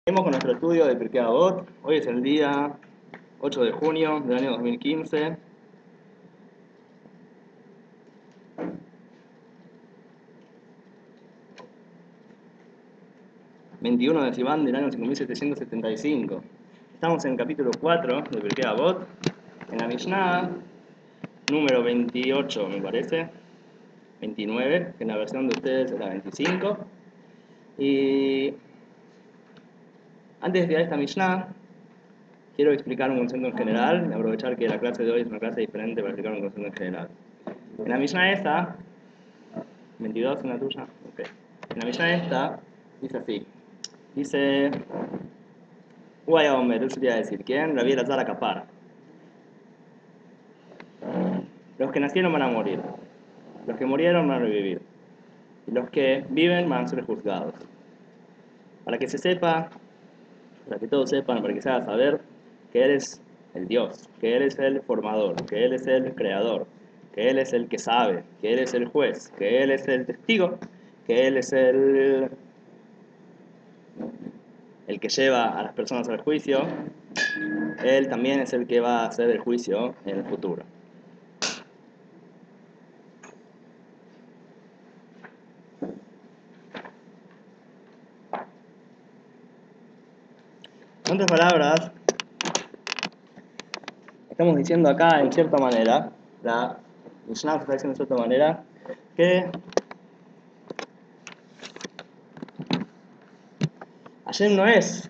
Seguimos con nuestro estudio de Pirkei Avot. Hoy es el día 8 de junio del año 2015. ...21 de Sivan del año 5775. Estamos en el capítulo 4 de Pirkei Avot, en la Mishnah número 28, me parece, 29, que en la versión de ustedes es la 25. Y antes de ir a esta Mishnah, quiero explicar un concepto en general y aprovechar que la clase de hoy es una clase diferente para explicar un concepto en general. En la Mishnah esta, 22 en la tuya, ok. En la Mishnah esta, dice así. Dice, Uaya Omer, eso quería decir, ¿quién? Rabbi Elazar Akapar. Los que nacieron van a morir, los que murieron van a revivir, y los que viven van a ser juzgados. Para que se sepa, para que todos sepan, para que se haga saber que Él es el Dios, que Él es el formador, que Él es el creador, que Él es el que sabe, que Él es el juez, que Él es el testigo, que Él es el que lleva a las personas al juicio. Él también es el que va a hacer el juicio en el futuro. En otras palabras, estamos diciendo acá, en cierta manera, la Mishnah está diciendo de cierta manera, que Hashem no es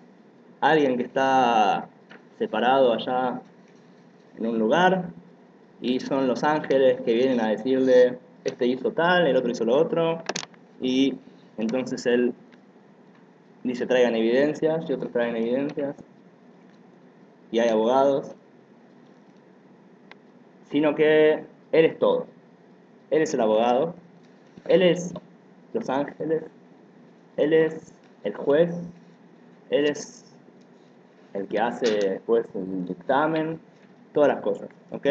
alguien que está separado allá en un lugar y son los ángeles que vienen a decirle, este hizo tal, el otro hizo lo otro, y entonces él dice traigan evidencias y otros traen evidencias y hay abogados, sino que Él es todo. Él es el abogado, Él es los ángeles, Él es el juez, Él es el que hace después el dictamen, todas las cosas, ¿ok?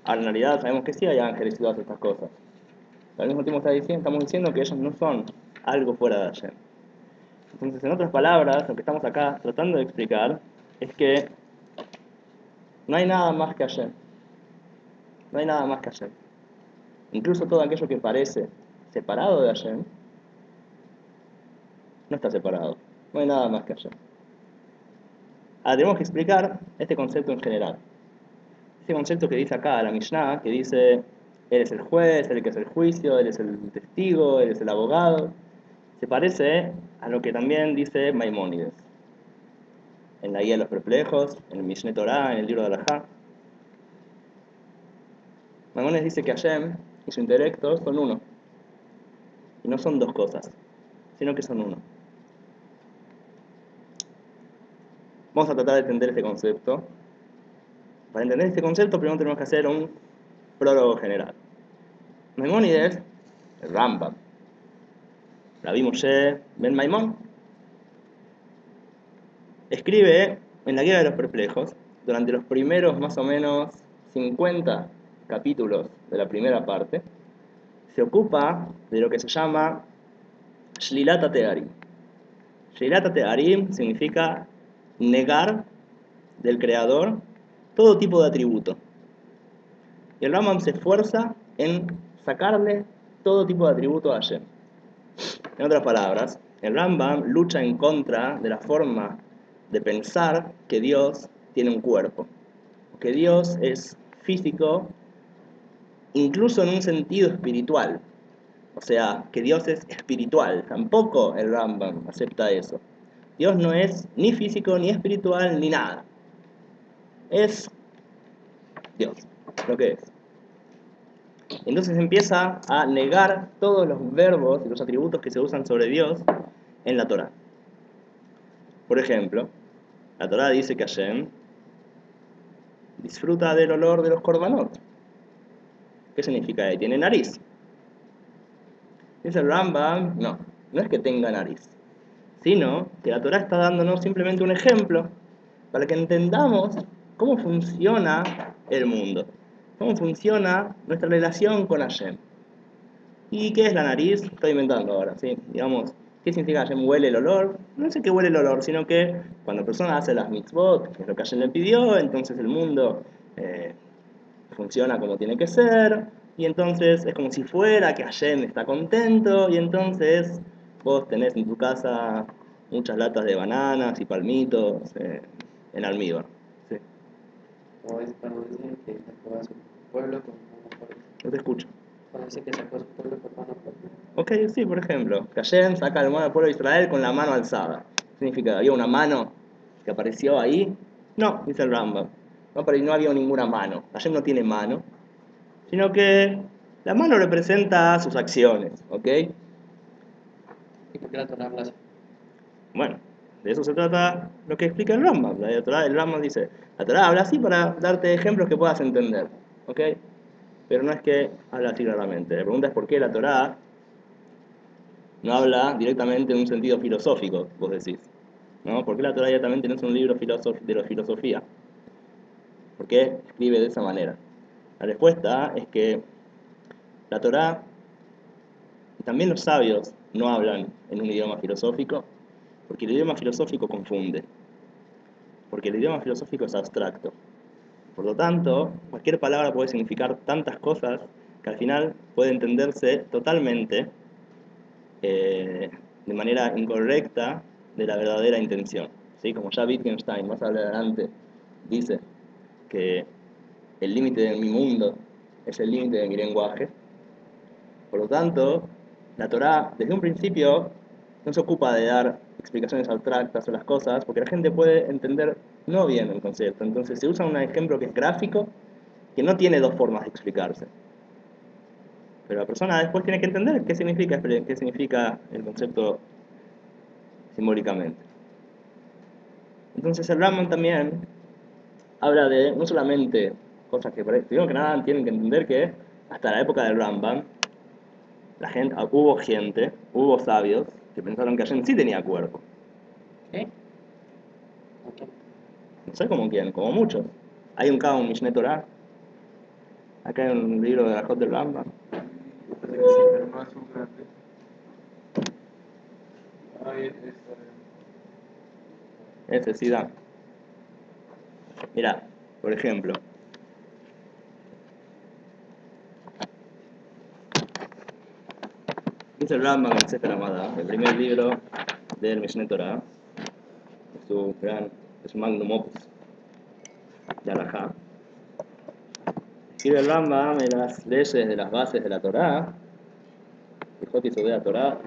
Ahora, en realidad sabemos que sí hay ángeles y todas estas cosas, pero al mismo tiempo estamos diciendo que ellos no son algo fuera de Hashem. Entonces, en otras palabras, lo que estamos acá tratando de explicar es que no hay nada más que Hashem. No hay nada más que Hashem. Incluso todo aquello que parece separado de Hashem, no está separado. No hay nada más que Hashem. Ahora tenemos que explicar este concepto en general. Este concepto que dice acá la Mishnah, que dice, Él es el juez, Él que hace el juicio, Él es el testigo, Él es el abogado, se parece a lo que también dice Maimónides. En la Guía de los Perplejos, en el Mishneh Torah, en el libro de Alajá. Maimónides dice que Hashem y su intelecto son uno. Y no son dos cosas, sino que son uno. Vamos a tratar de entender este concepto. Para entender este concepto, primero tenemos que hacer un prólogo general. Maimónides, el Rambam, Rabbi Moshe Ben Maimón, escribe en la Guía de los Perplejos, durante los primeros más o menos 50 capítulos de la primera parte, se ocupa de lo que se llama Shlilat HaTe'arim. Shlilat HaTe'arim significa negar del Creador todo tipo de atributo. Y el Rambam se esfuerza en sacarle todo tipo de atributo a Hashem. En otras palabras, el Rambam lucha en contra de la forma de pensar que Dios tiene un cuerpo, que Dios es físico, incluso en un sentido espiritual. O sea, que Dios es espiritual. Tampoco el Rambam acepta eso. Dios no es ni físico, ni espiritual, ni nada. Es Dios, lo que es. Entonces empieza a negar todos los verbos y los atributos que se usan sobre Dios en la Torá. Por ejemplo, la Torá dice que Hashem disfruta del olor de los korbanot. ¿Qué significa? Que tiene nariz. Dice el Rambam, no es que tenga nariz, sino que la Torá está dándonos simplemente un ejemplo para que entendamos cómo funciona el mundo, cómo funciona nuestra relación con Hashem. ¿Y qué es la nariz? Estoy inventando ahora, ¿sí? Digamos, ¿Qué significa Hashem huele el olor? No sé qué huele el olor, sino que cuando la persona hace las mitzvot, que es lo que Hashem le pidió, entonces el mundo funciona como tiene que ser, y entonces es como si fuera que Hashem está contento, y entonces vos tenés en tu casa muchas latas de bananas y palmitos en almíbar. Sí. O es cuando dicen que sacó a su pueblo con mano propia. No te escucho. Cuando dice que sacó a su pueblo con mano propia. Ok, sí, por ejemplo, que Hashem saca al pueblo de Israel con la mano alzada. ¿Qué significa? ¿Había una mano que apareció ahí? No, dice el Rambam. No, pero no había ninguna mano. Hashem no tiene mano, sino que la mano representa sus acciones, ¿ok? ¿Y por qué la Torah habla así? Bueno, de eso se trata lo que explica el Rambam. El Rambam dice, la Torah habla así para darte ejemplos que puedas entender, ¿ok? Pero no es que habla así claramente. La pregunta es por qué la Torah no habla directamente en un sentido filosófico, vos decís, ¿no? ¿Por qué la Torah directamente no es un libro de la filosofía? ¿Por qué escribe de esa manera? La respuesta es que la Torah y también los sabios no hablan en un idioma filosófico, porque el idioma filosófico confunde, porque el idioma filosófico es abstracto. Por lo tanto, cualquier palabra puede significar tantas cosas que al final puede entenderse totalmente de manera incorrecta de la verdadera intención. ¿Sí? Como ya Wittgenstein, más adelante, dice que el límite de mi mundo es el límite de mi lenguaje. Por lo tanto, la Torá, desde un principio, no se ocupa de dar explicaciones abstractas o las cosas, porque la gente puede entender no bien el concepto. Entonces se usa un ejemplo que es gráfico, que no tiene dos formas de explicarse. Pero la persona después tiene que entender qué significa el concepto simbólicamente. Entonces el Rambam también habla de no solamente cosas que, primero que nada, tienen que entender que hasta la época del Rambam, hubo sabios que pensaron que Hashem sí tenía cuerpo. ¿Qué? Ok. No sé cómo quién, como muchos. Hay un Mishneh Torah, acá hay un libro de la Jot del Rambam. Parece que sí, pero no es un grande. Ahí Ese sí da. Mirá, por ejemplo, dice el Rambam en Sefer Amada, el primer libro del Mishneh Torah, es su magnum opus de Alajá. Escribe el Rambam en las leyes de las bases de la Torah, Hijot y Sodea Torah,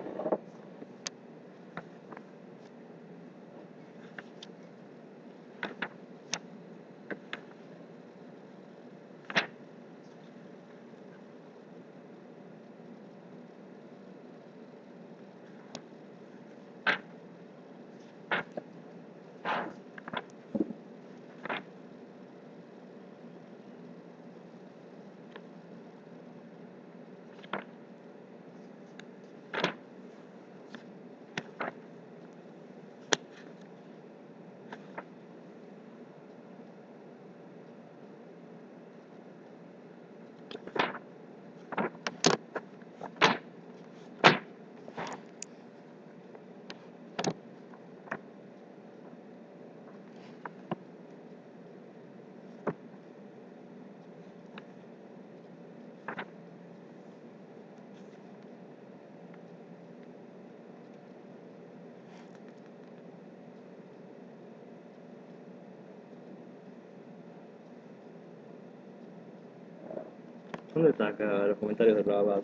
¿dónde está acá los comentarios de Rabat?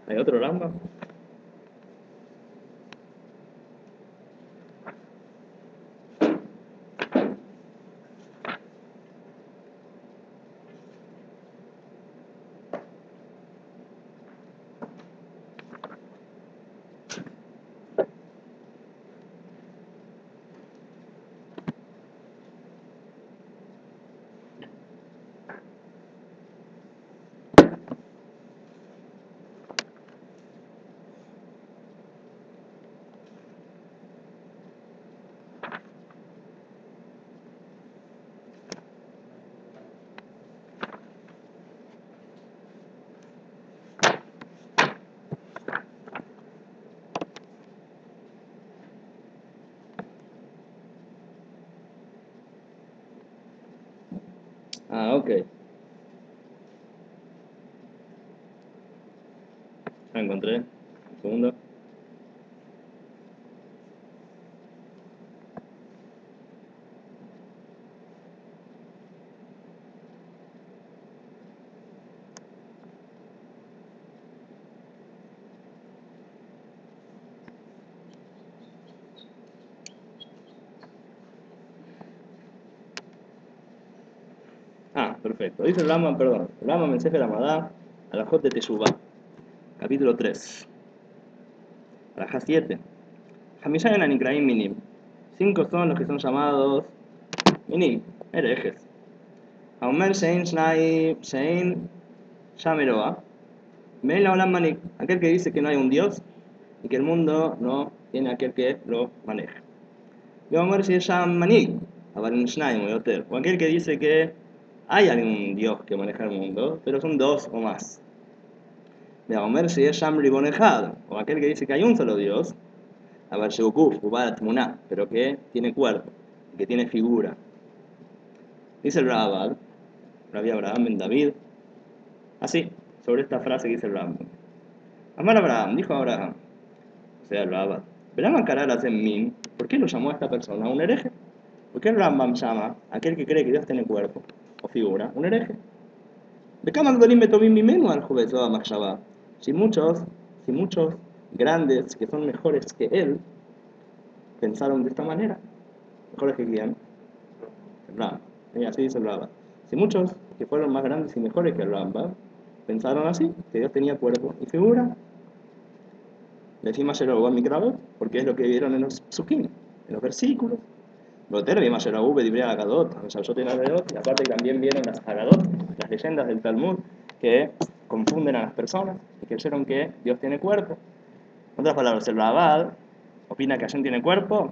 ¿Hay otro Rambam? Ah, ok. Ya encontré. Un segundo. Ah, perfecto. Dice el Rambam, perdón. El Rambam en Sefer Hamadá, Alajot de Teshuvá, capítulo 3. Alajá 7. Hamishayan Anikraim Minim. 5 son los que son llamados Minim, herejes. Aumer Shein Shnai Shein Shameroa. Ven la Olam Manik, aquel que dice que no hay un Dios y que el mundo no tiene aquel que lo maneja. Y Aumer Sheyesham Manik, Abarim Shnai Moyoter. O aquel que dice que hay algún Dios que maneja el mundo, pero son dos o más. De Aumer Sheyesham Ribon Echad, o aquel que dice que hay un solo Dios, Abar Shegukuf, Ubarat Muná, pero que tiene cuerpo, que tiene figura. Dice el Rabad, Rabbi Abraham ben David, así, sobre esta frase que dice el Rambam. Amar Abraham, dijo Abraham, o sea el Rabad, Belama Karalas en Min, ¿por qué lo llamó a esta persona un hereje? ¿Por qué el Rambam llama a aquel que cree que Dios tiene cuerpo o figura un hereje? De Kamal Dolim Betovim Mimenu al Juvezó Machshavá. Si muchos grandes que son mejores que él pensaron de esta manera, mejores que quién, el Rambam. Y así dice el Rambam. Si muchos que fueron más grandes y mejores que el Rambam pensaron así, que Dios tenía cuerpo y figura, le decimos ayer a Mikrabot, porque es lo que vieron en los psukim, en los versículos. Boter vimos ayer a Ube, Dibre Agadot, y aparte también vieron las Agadot, las leyendas del Talmud, que confunden a las personas y creyeron que Dios tiene cuerpo. En otras palabras, el Rabad opina que Hashem tiene cuerpo.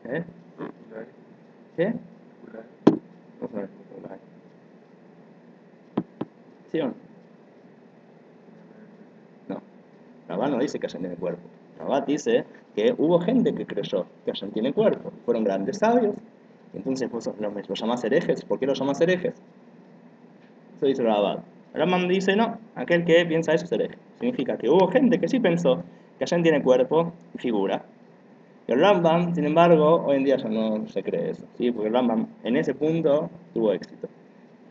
¿Eh? ¿Qué? Vamos a ver. ¿Sí o no? No. Rabá no dice que Hashem tiene cuerpo. Rabá dice que hubo gente que creyó que Hashem tiene cuerpo. Fueron grandes sabios. Entonces vos los llamás herejes. ¿Por qué los llamás herejes? Eso dice Rabá. Rambam dice no. Aquel que piensa eso es hereje. Significa que hubo gente que sí pensó que Hashem tiene cuerpo y figura. Y el Rambam, sin embargo, hoy en día ya no se cree eso, ¿sí? Porque el Rambam en ese punto tuvo éxito,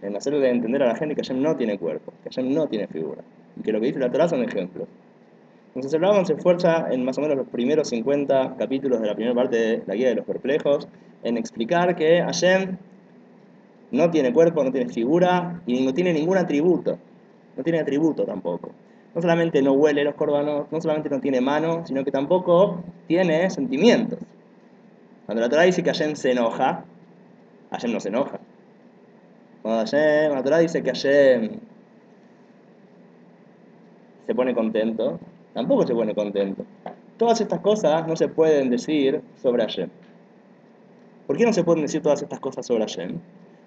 en hacerle entender a la gente que Hashem no tiene cuerpo, que Hashem no tiene figura, y que lo que dice la Torah son ejemplos. Entonces el Rambam se esfuerza en más o menos los primeros 50 capítulos de la primera parte de la Guía de los Perplejos en explicar que Hashem no tiene cuerpo, no tiene figura y no tiene ningún atributo, no tiene atributo tampoco. No solamente no huele los corbanos, no solamente no tiene mano, sino que tampoco tiene sentimientos. Cuando la Torah dice que Hashem se enoja, Hashem no se enoja. Cuando la Torah dice que Hashem se pone contento, tampoco se pone contento. Todas estas cosas no se pueden decir sobre Hashem. ¿Por qué no se pueden decir todas estas cosas sobre Hashem?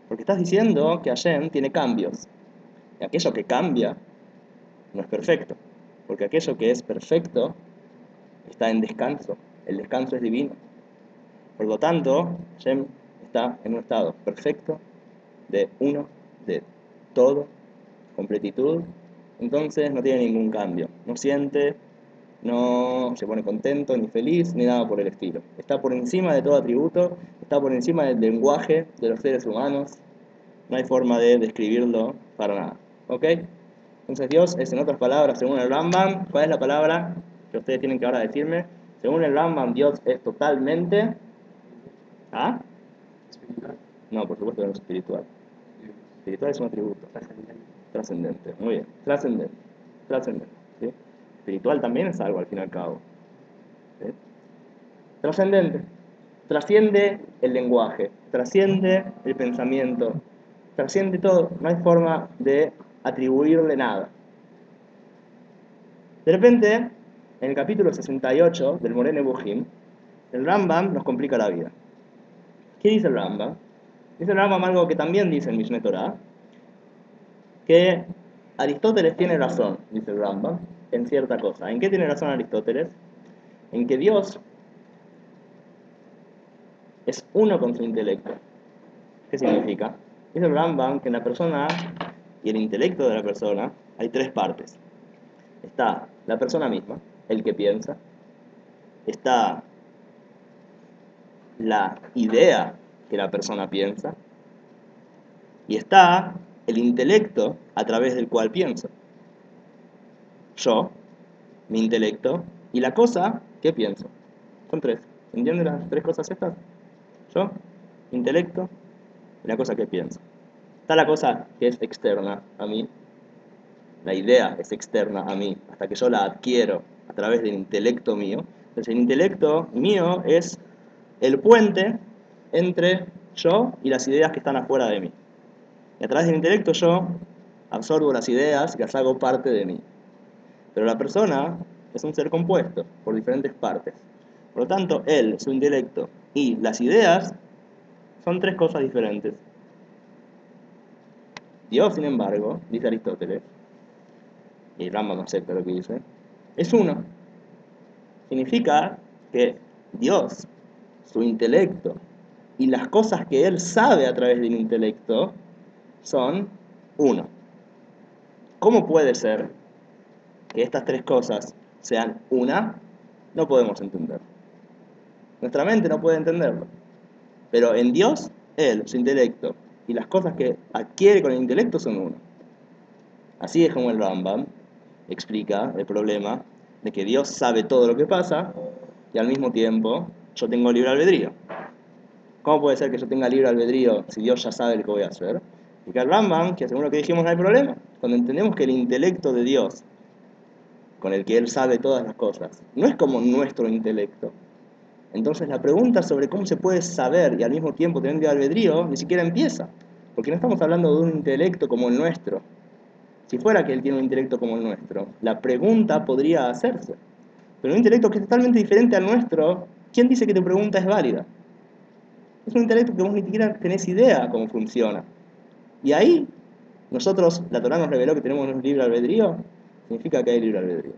Porque estás diciendo que Hashem tiene cambios. Y aquello que cambia no es perfecto. Porque aquello que es perfecto está en descanso. El descanso es divino. Por lo tanto, Hashem está en un estado perfecto, de uno, de todo, completitud. Entonces no tiene ningún cambio. No siente, no se pone contento, ni feliz, ni nada por el estilo. Está por encima de todo atributo, está por encima del lenguaje de los seres humanos. No hay forma de describirlo para nada. ¿Ok? Entonces Dios es, en otras palabras, según el Rambam, ¿cuál es la palabra que ustedes tienen que ahora decirme? Según el Rambam, Dios es totalmente... ¿Ah? Espiritual. No, por supuesto que no es espiritual. Espiritual es un atributo. Trascendente. Muy bien. Trascendente. ¿Sí? Espiritual también es algo al fin y al cabo. ¿Sí? Trascendente. Trasciende el lenguaje. Trasciende el pensamiento. Trasciende todo. No hay forma de atribuirle nada. De repente, en el capítulo 68 del Moreh Nebuchim, el Rambam nos complica la vida. ¿Qué dice el Rambam? Dice el Rambam algo que también dice el Mishneh Torah, que Aristóteles tiene razón, dice el Rambam, en cierta cosa. ¿En qué tiene razón Aristóteles? En que Dios es uno con su intelecto. ¿Qué significa? Dice el Rambam que en la persona y el intelecto de la persona hay tres partes. Está la persona misma, el que piensa. Está la idea que la persona piensa. Y está el intelecto a través del cual pienso. Yo, mi intelecto y la cosa que pienso. Son tres. ¿Entienden las tres cosas estas? Yo, intelecto y la cosa que pienso. Está la cosa que es externa a mí. La idea es externa a mí hasta que yo la adquiero a través del intelecto mío. Entonces el intelecto mío es el puente entre yo y las ideas que están afuera de mí. Y a través del intelecto yo absorbo las ideas y las hago parte de mí. Pero la persona es un ser compuesto por diferentes partes. Por lo tanto, él, su intelecto y las ideas son tres cosas diferentes. Dios, sin embargo, dice Aristóteles, y Rambam no acepta lo que dice, es uno. Significa que Dios, su intelecto y las cosas que él sabe a través del intelecto son uno. ¿Cómo puede ser que estas tres cosas sean una? No podemos entenderlo. Nuestra mente no puede entenderlo. Pero en Dios, él, su intelecto y las cosas que adquiere con el intelecto son uno. Así es como el Rambam explica el problema de que Dios sabe todo lo que pasa y al mismo tiempo yo tengo libre albedrío. ¿Cómo puede ser que yo tenga libre albedrío si Dios ya sabe lo que voy a hacer? Y que el Rambam, que según lo que dijimos no hay problema, cuando entendemos que el intelecto de Dios, con el que Él sabe todas las cosas, no es como nuestro intelecto. Entonces la pregunta sobre cómo se puede saber y al mismo tiempo tener libre albedrío ni siquiera empieza, porque no estamos hablando de un intelecto como el nuestro. Si fuera que Él tiene un intelecto como el nuestro, la pregunta podría hacerse. Pero un intelecto que es totalmente diferente al nuestro, ¿quién dice que tu pregunta es válida? Es un intelecto que vos ni siquiera tenés idea cómo funciona. Y ahí, nosotros, la Torá nos reveló que tenemos un libre albedrío, significa que hay libre albedrío.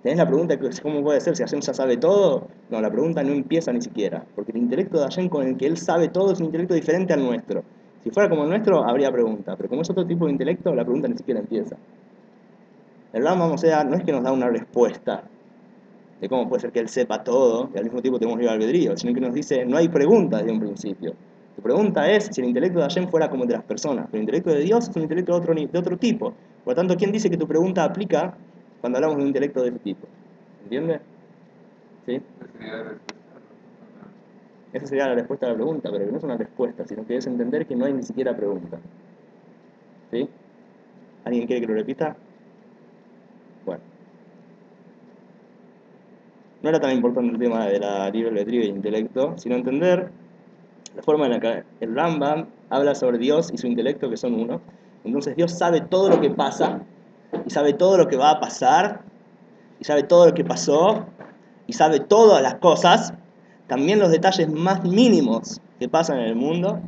¿Tenés la pregunta de cómo puede ser si Hashem ya sabe todo? No, la pregunta no empieza ni siquiera, porque el intelecto de Hashem con el que Él sabe todo es un intelecto diferente al nuestro. Si fuera como el nuestro, habría pregunta, pero como es otro tipo de intelecto, la pregunta ni siquiera empieza. El Rambam, o sea, no es que nos da una respuesta de cómo puede ser que Él sepa todo y al mismo tiempo tenemos libre albedrío, sino que nos dice, no hay pregunta desde un principio. Tu pregunta es si el intelecto de Hashem fuera como el de las personas, pero el intelecto de Dios es un intelecto de otro tipo. Por lo tanto, ¿quién dice que tu pregunta aplica cuando hablamos de un intelecto de ese tipo? ¿Entiendes? ¿Sí? Esa sería la respuesta a la pregunta, pero que no es una respuesta, sino que es entender que no hay ni siquiera pregunta. ¿Sí? ¿Alguien quiere que lo repita? Bueno. No era tan importante el tema de la libre albedrío y el intelecto, sino entender la forma en la que el Rambam habla sobre Dios y su intelecto, que son uno. Entonces Dios sabe todo lo que pasa, y sabe todo lo que va a pasar, y sabe todo lo que pasó, y sabe todas las cosas, también los detalles más mínimos que pasan en el mundo,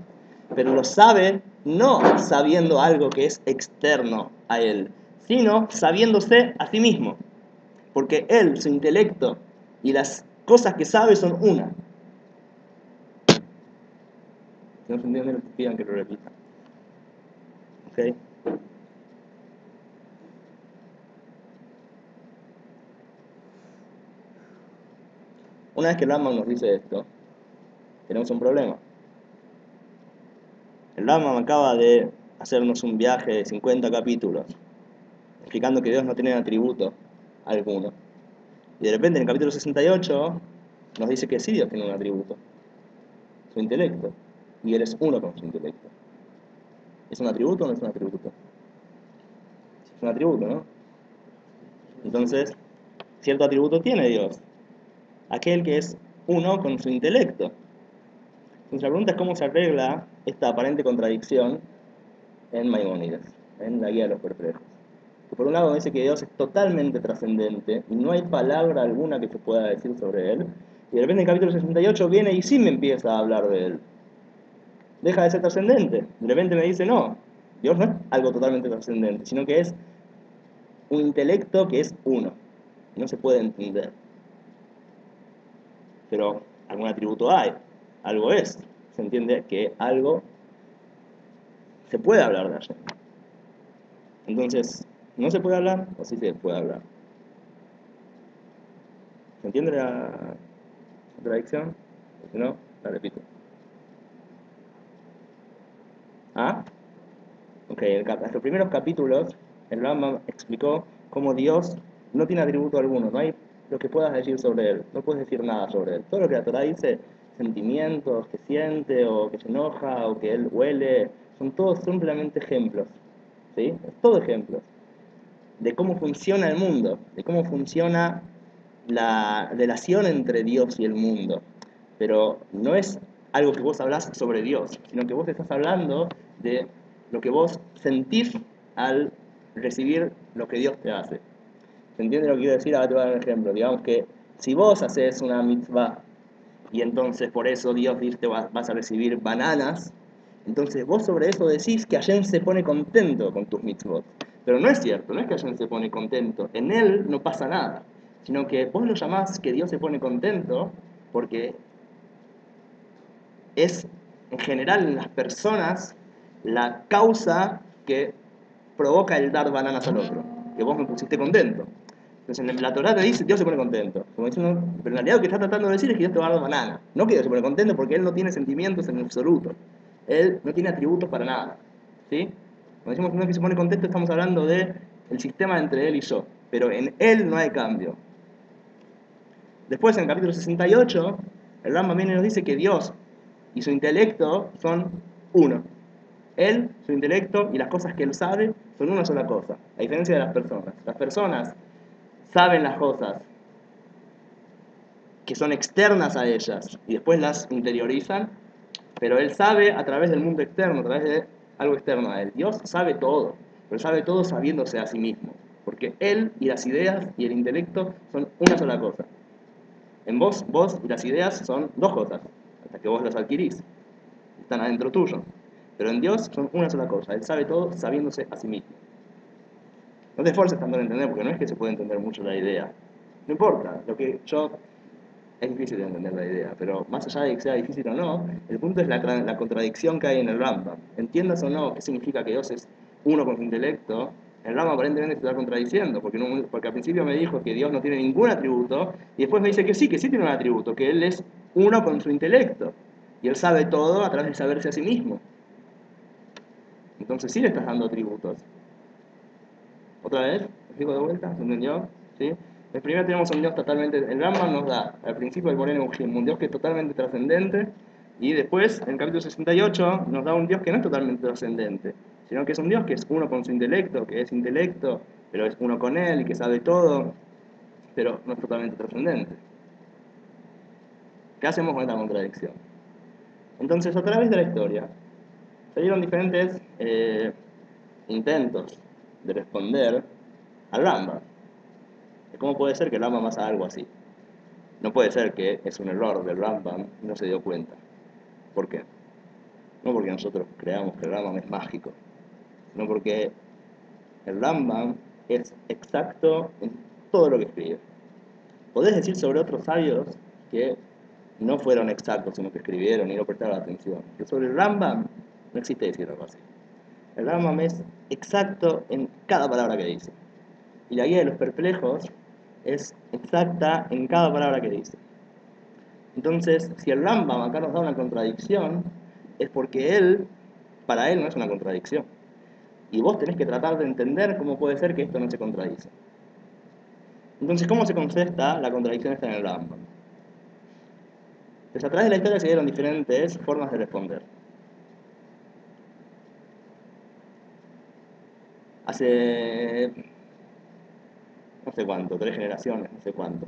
pero lo sabe no sabiendo algo que es externo a Él, sino sabiéndose a sí mismo. Porque Él, su intelecto y las cosas que sabe son una. Si no se entiende, pidan que lo repita. ¿Ok? Una vez que el Rambam nos dice esto, tenemos un problema. El Rambam acaba de hacernos un viaje de 50 capítulos, explicando que Dios no tiene atributo alguno. Y de repente en el capítulo 68 nos dice que sí Dios tiene un atributo, su intelecto, y Él es uno con su intelecto. ¿Es un atributo o no es un atributo? Es un atributo, ¿no? Entonces, cierto atributo tiene Dios, aquel que es uno con su intelecto. Entonces la pregunta es cómo se arregla esta aparente contradicción en Maimónides, en la Guía de los Perplejos. Que por un lado dice que Dios es totalmente trascendente y no hay palabra alguna que se pueda decir sobre Él, y de repente en el capítulo 68 viene y sí me empieza a hablar de Él. Deja de ser trascendente. De repente me dice, no, Dios no es algo totalmente trascendente, sino que es un intelecto que es uno. No se puede entender. Pero algún atributo hay, algo es. Se entiende que algo se puede hablar de Hashem. Entonces, ¿no se puede hablar o sí se puede hablar? ¿Se entiende la contradicción? Si no, la repito. ¿Ah? Ok, en los primeros capítulos, el Rambam explicó cómo Dios no tiene atributo alguno, no hay lo que puedas decir sobre él, no puedes decir nada sobre él. Todo lo que la Torah dice, sentimientos, que siente, o que se enoja, o que él huele, son todos simplemente ejemplos, ¿sí? Es todo ejemplos de cómo funciona el mundo, de cómo funciona la relación entre Dios y el mundo. Pero no es algo que vos hablás sobre Dios, sino que vos estás hablando de lo que vos sentís al recibir lo que Dios te hace. ¿Se entiende lo que quiero decir? Ahora te voy a dar un ejemplo. Digamos que si vos haces una mitzvah y entonces por eso Dios dice que vas a recibir bananas, entonces vos sobre eso decís que Hashem se pone contento con tus mitzvot. Pero no es cierto, no es que Hashem se pone contento, en él no pasa nada, sino que vos lo llamás que Dios se pone contento porque es en general en las personas la causa que provoca el dar bananas al otro, que vos me pusiste contento. Entonces en la Torah te dice Dios se pone contento, como diciendo, pero en realidad lo que está tratando de decir es que Dios te va a dar banana, no que Dios se pone contento porque Él no tiene sentimientos en absoluto, Él no tiene atributos para nada, ¿sí? Cuando decimos que no es que se pone contento estamos hablando de el sistema entre Él y yo, pero en Él no hay cambio. Después en el capítulo 68, el Rambam viene y nos dice que Dios y su intelecto son uno. Él, su intelecto y las cosas que él sabe son una sola cosa, a diferencia de las personas. Las personas saben las cosas que son externas a ellas y después las interiorizan, pero él sabe a través del mundo externo, a través de algo externo a él. Dios sabe todo, pero sabe todo sabiéndose a sí mismo, porque él y las ideas y el intelecto son una sola cosa. En vos y las ideas son dos cosas, hasta que vos las adquirís, están adentro tuyo. Pero en Dios son una sola cosa, Él sabe todo sabiéndose a sí mismo. No te esfuerces tanto en entender, porque no es que se puede entender mucho la idea. No importa, es difícil de entender la idea, pero más allá de que sea difícil o no, el punto es la contradicción que hay en el Rambam. Entiendas o no qué significa que Dios es uno con su intelecto, el Rambam aparentemente se está contradiciendo, porque al principio me dijo que Dios no tiene ningún atributo, y después me dice que sí tiene un atributo, que Él es uno con su intelecto, y Él sabe todo a través de saberse a sí mismo. Entonces sí le estás dando atributos. ¿Otra vez? ¿Me explico de vuelta? ¿Se entendió? ¿Sí? Primero tenemos un Dios totalmente... El Rambam nos da, al principio el Moreno Ujim, un Dios que es totalmente trascendente, y después, en el capítulo 68, nos da un Dios que no es totalmente trascendente, sino que es un Dios que es uno con su intelecto, que es intelecto, pero es uno con él y que sabe todo, pero no es totalmente trascendente. ¿Qué hacemos con esta contradicción? Entonces, a través de la historia, se dieron diferentes intentos de responder al Rambam. ¿Cómo puede ser que el Rambam haga algo así? No puede ser que es un error del Rambam y no se dio cuenta. ¿Por qué? No porque nosotros creamos que el Rambam es mágico, no porque el Rambam es exacto en todo lo que escribe. Podés decir sobre otros sabios que no fueron exactos en lo que escribieron y no prestaron atención. Pero sobre el Rambam no existe decir algo así. El Rambam es exacto en cada palabra que dice. Y la guía de los perplejos es exacta en cada palabra que dice. Entonces, si el Rambam acá nos da una contradicción, es porque para él no es una contradicción. Y vos tenés que tratar de entender cómo puede ser que esto no se contradice. Entonces, ¿cómo se contesta la contradicción esta en el Rambam? Pues a través de la historia se dieron diferentes formas de responder. Hace no sé cuánto, 3 generaciones, no sé cuánto.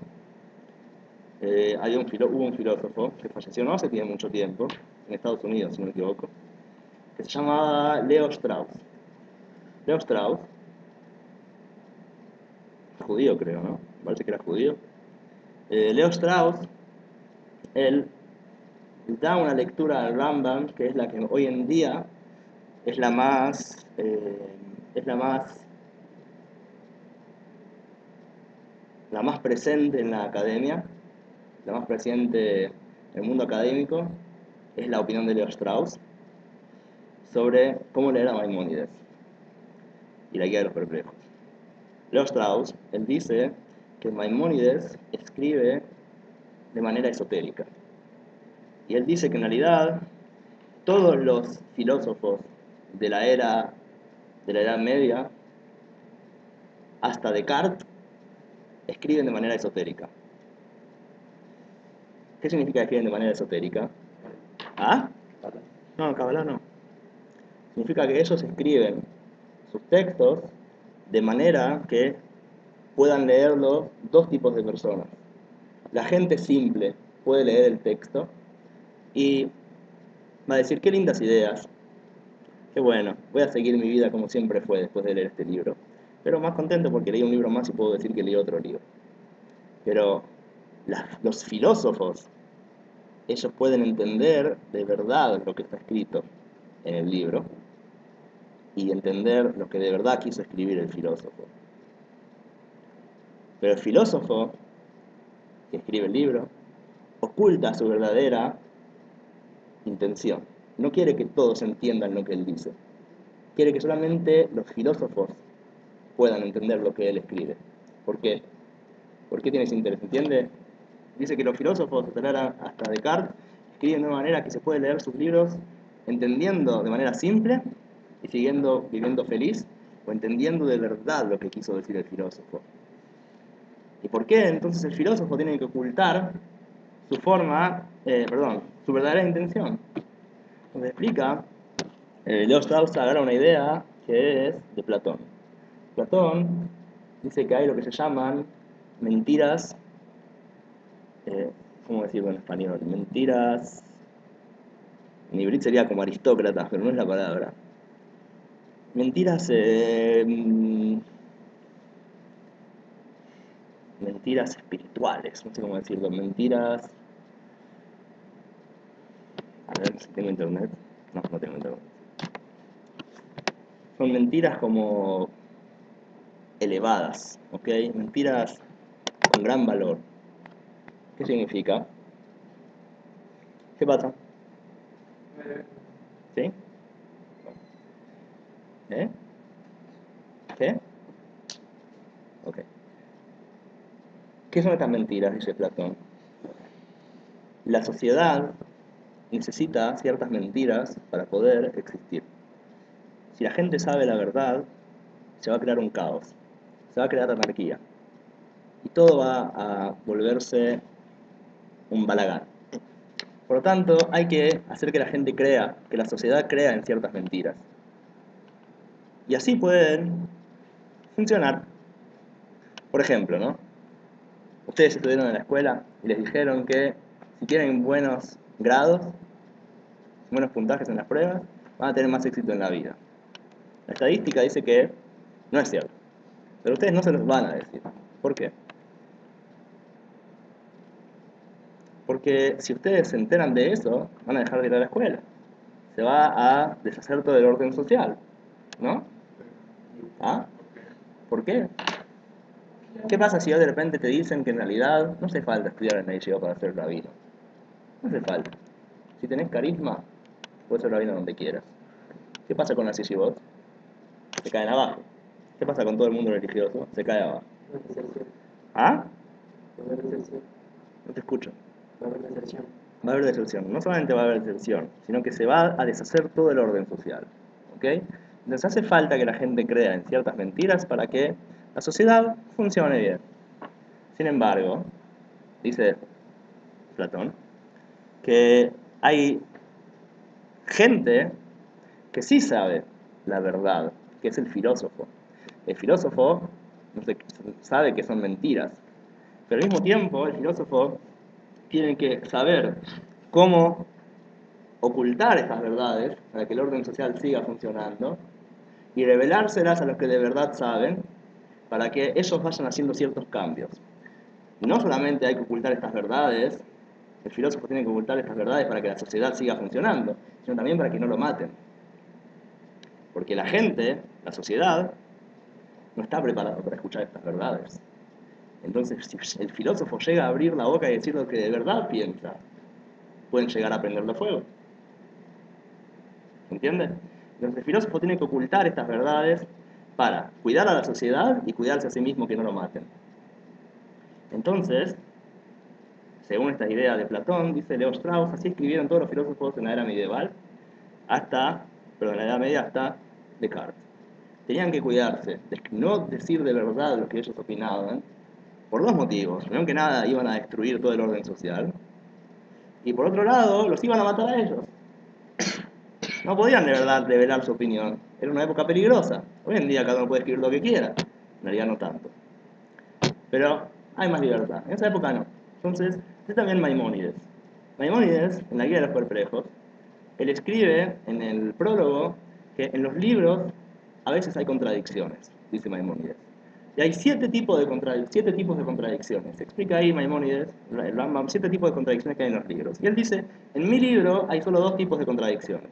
Hubo un filósofo que falleció no hace mucho tiempo, en Estados Unidos, si no me equivoco, que se llamaba Leo Strauss. Leo Strauss, judío creo, ¿no? Parece que era judío. Leo Strauss, él da una lectura al Rambam que es la que hoy en día es la más, la más presente en la academia, la más presente el mundo académico es la opinión de Leo Strauss sobre cómo leer a Maimónides y la guía de los perplejos. Leo Strauss, él dice que Maimónides escribe de manera esotérica. Y él dice que en realidad todos los filósofos de la Edad Media, hasta Descartes, escriben de manera esotérica. ¿Qué significa que escriben de manera esotérica? ¿Ah? No, Kabbalah no. Significa que ellos escriben sus textos de manera que puedan leerlo dos tipos de personas. La gente simple puede leer el texto y va a decir, qué lindas ideas, qué bueno, voy a seguir mi vida como siempre fue después de leer este libro. Pero más contento porque leí un libro más y puedo decir que leí otro libro. Pero los filósofos, ellos pueden entender de verdad lo que está escrito en el libro y entender lo que de verdad quiso escribir el filósofo. Pero el filósofo que escribe el libro oculta su verdadera intención. No quiere que todos entiendan lo que él dice. Quiere que solamente los filósofos puedan entender lo que él escribe. ¿Por qué? ¿Por qué tiene ese interés? ¿Entiende? Dice que los filósofos, hasta Descartes, escriben de una manera que se puede leer sus libros entendiendo de manera simple y siguiendo viviendo feliz, o entendiendo de verdad lo que quiso decir el filósofo. ¿Y por qué entonces el filósofo tiene que ocultar su verdadera intención? Nos explica, Leo Strauss agarra una idea que es de Platón. Platón dice que hay lo que se llaman mentiras, ¿cómo decirlo en español? Mentiras, en hebreo sería como aristócratas, pero no es la palabra. Mentiras, mentiras espirituales, no sé cómo decirlo, mentiras... A ver si tengo internet. No, no tengo internet. Son mentiras como elevadas, ¿ok? Mentiras con gran valor. ¿Qué significa? ¿Qué pasa? ¿Sí? ¿Eh? ¿Qué? Ok. ¿Qué son estas mentiras? Dice Platón. La sociedad necesita ciertas mentiras para poder existir. Si la gente sabe la verdad, se va a crear un caos, se va a crear anarquía. Y todo va a volverse un balagán. Por lo tanto, hay que hacer que la gente crea, que la sociedad crea en ciertas mentiras. Y así pueden funcionar. Por ejemplo, ¿no? Ustedes estuvieron en la escuela y les dijeron que si tienen buenos grados, buenos puntajes en las pruebas, van a tener más éxito en la vida. La estadística dice que no es cierto. Pero ustedes no se los van a decir. ¿Por qué? Porque si ustedes se enteran de eso, van a dejar de ir a la escuela. Se va a deshacer todo el orden social, ¿no? ¿Ah? ¿Por qué? ¿Qué pasa si hoy de repente te dicen que en realidad no hace falta estudiar en la yeshiva para ser rabino? No hace falta. Si tenés carisma, puedes ser rabino donde quieras. ¿Qué pasa con las yeshivot? Se caen abajo. ¿Qué pasa con todo el mundo religioso? Se cae abajo. ¿Ah? No te escucho. Va a haber deserción. Va a haber deserción. No solamente va a haber deserción, sino que se va a deshacer todo el orden social. ¿Ok? Entonces hace falta que la gente crea en ciertas mentiras para que la sociedad funcione bien. Sin embargo, dice Platón, que hay gente que sí sabe la verdad, que es el filósofo. El filósofo no sé, sabe que son mentiras, pero al mismo tiempo el filósofo tiene que saber cómo ocultar estas verdades para que el orden social siga funcionando y revelárselas a los que de verdad saben para que ellos vayan haciendo ciertos cambios. Y no solamente hay que ocultar estas verdades, el filósofo tiene que ocultar estas verdades para que la sociedad siga funcionando, sino también para que no lo maten. Porque la gente, la sociedad, no está preparada para escuchar estas verdades. Entonces, si el filósofo llega a abrir la boca y decir lo que de verdad piensa, pueden llegar a prenderle fuego. ¿Entiende? Entonces el filósofo tiene que ocultar estas verdades para cuidar a la sociedad y cuidarse a sí mismo que no lo maten. Entonces, según esta idea de Platón, dice Leo Strauss, así escribieron todos los filósofos en la era medieval, en la Edad Media hasta Descartes. Tenían que cuidarse de no decir de verdad lo que ellos opinaban, por dos motivos. Primero que nada, iban a destruir todo el orden social, y por otro lado, los iban a matar a ellos. No podían de verdad revelar su opinión. Era una época peligrosa. Hoy en día cada uno puede escribir lo que quiera. En realidad no tanto. Pero hay más libertad. En esa época no. Entonces, es también Maimónides. Maimónides, en la Guía de los Perplejos, él escribe en el prólogo que en los libros a veces hay contradicciones, dice Maimónides. Y hay 7 tipos de contradicciones. Explica ahí Maimónides, el Rambam, 7 tipos de contradicciones que hay en los libros. Y él dice, en mi libro hay solo 2 tipos de contradicciones.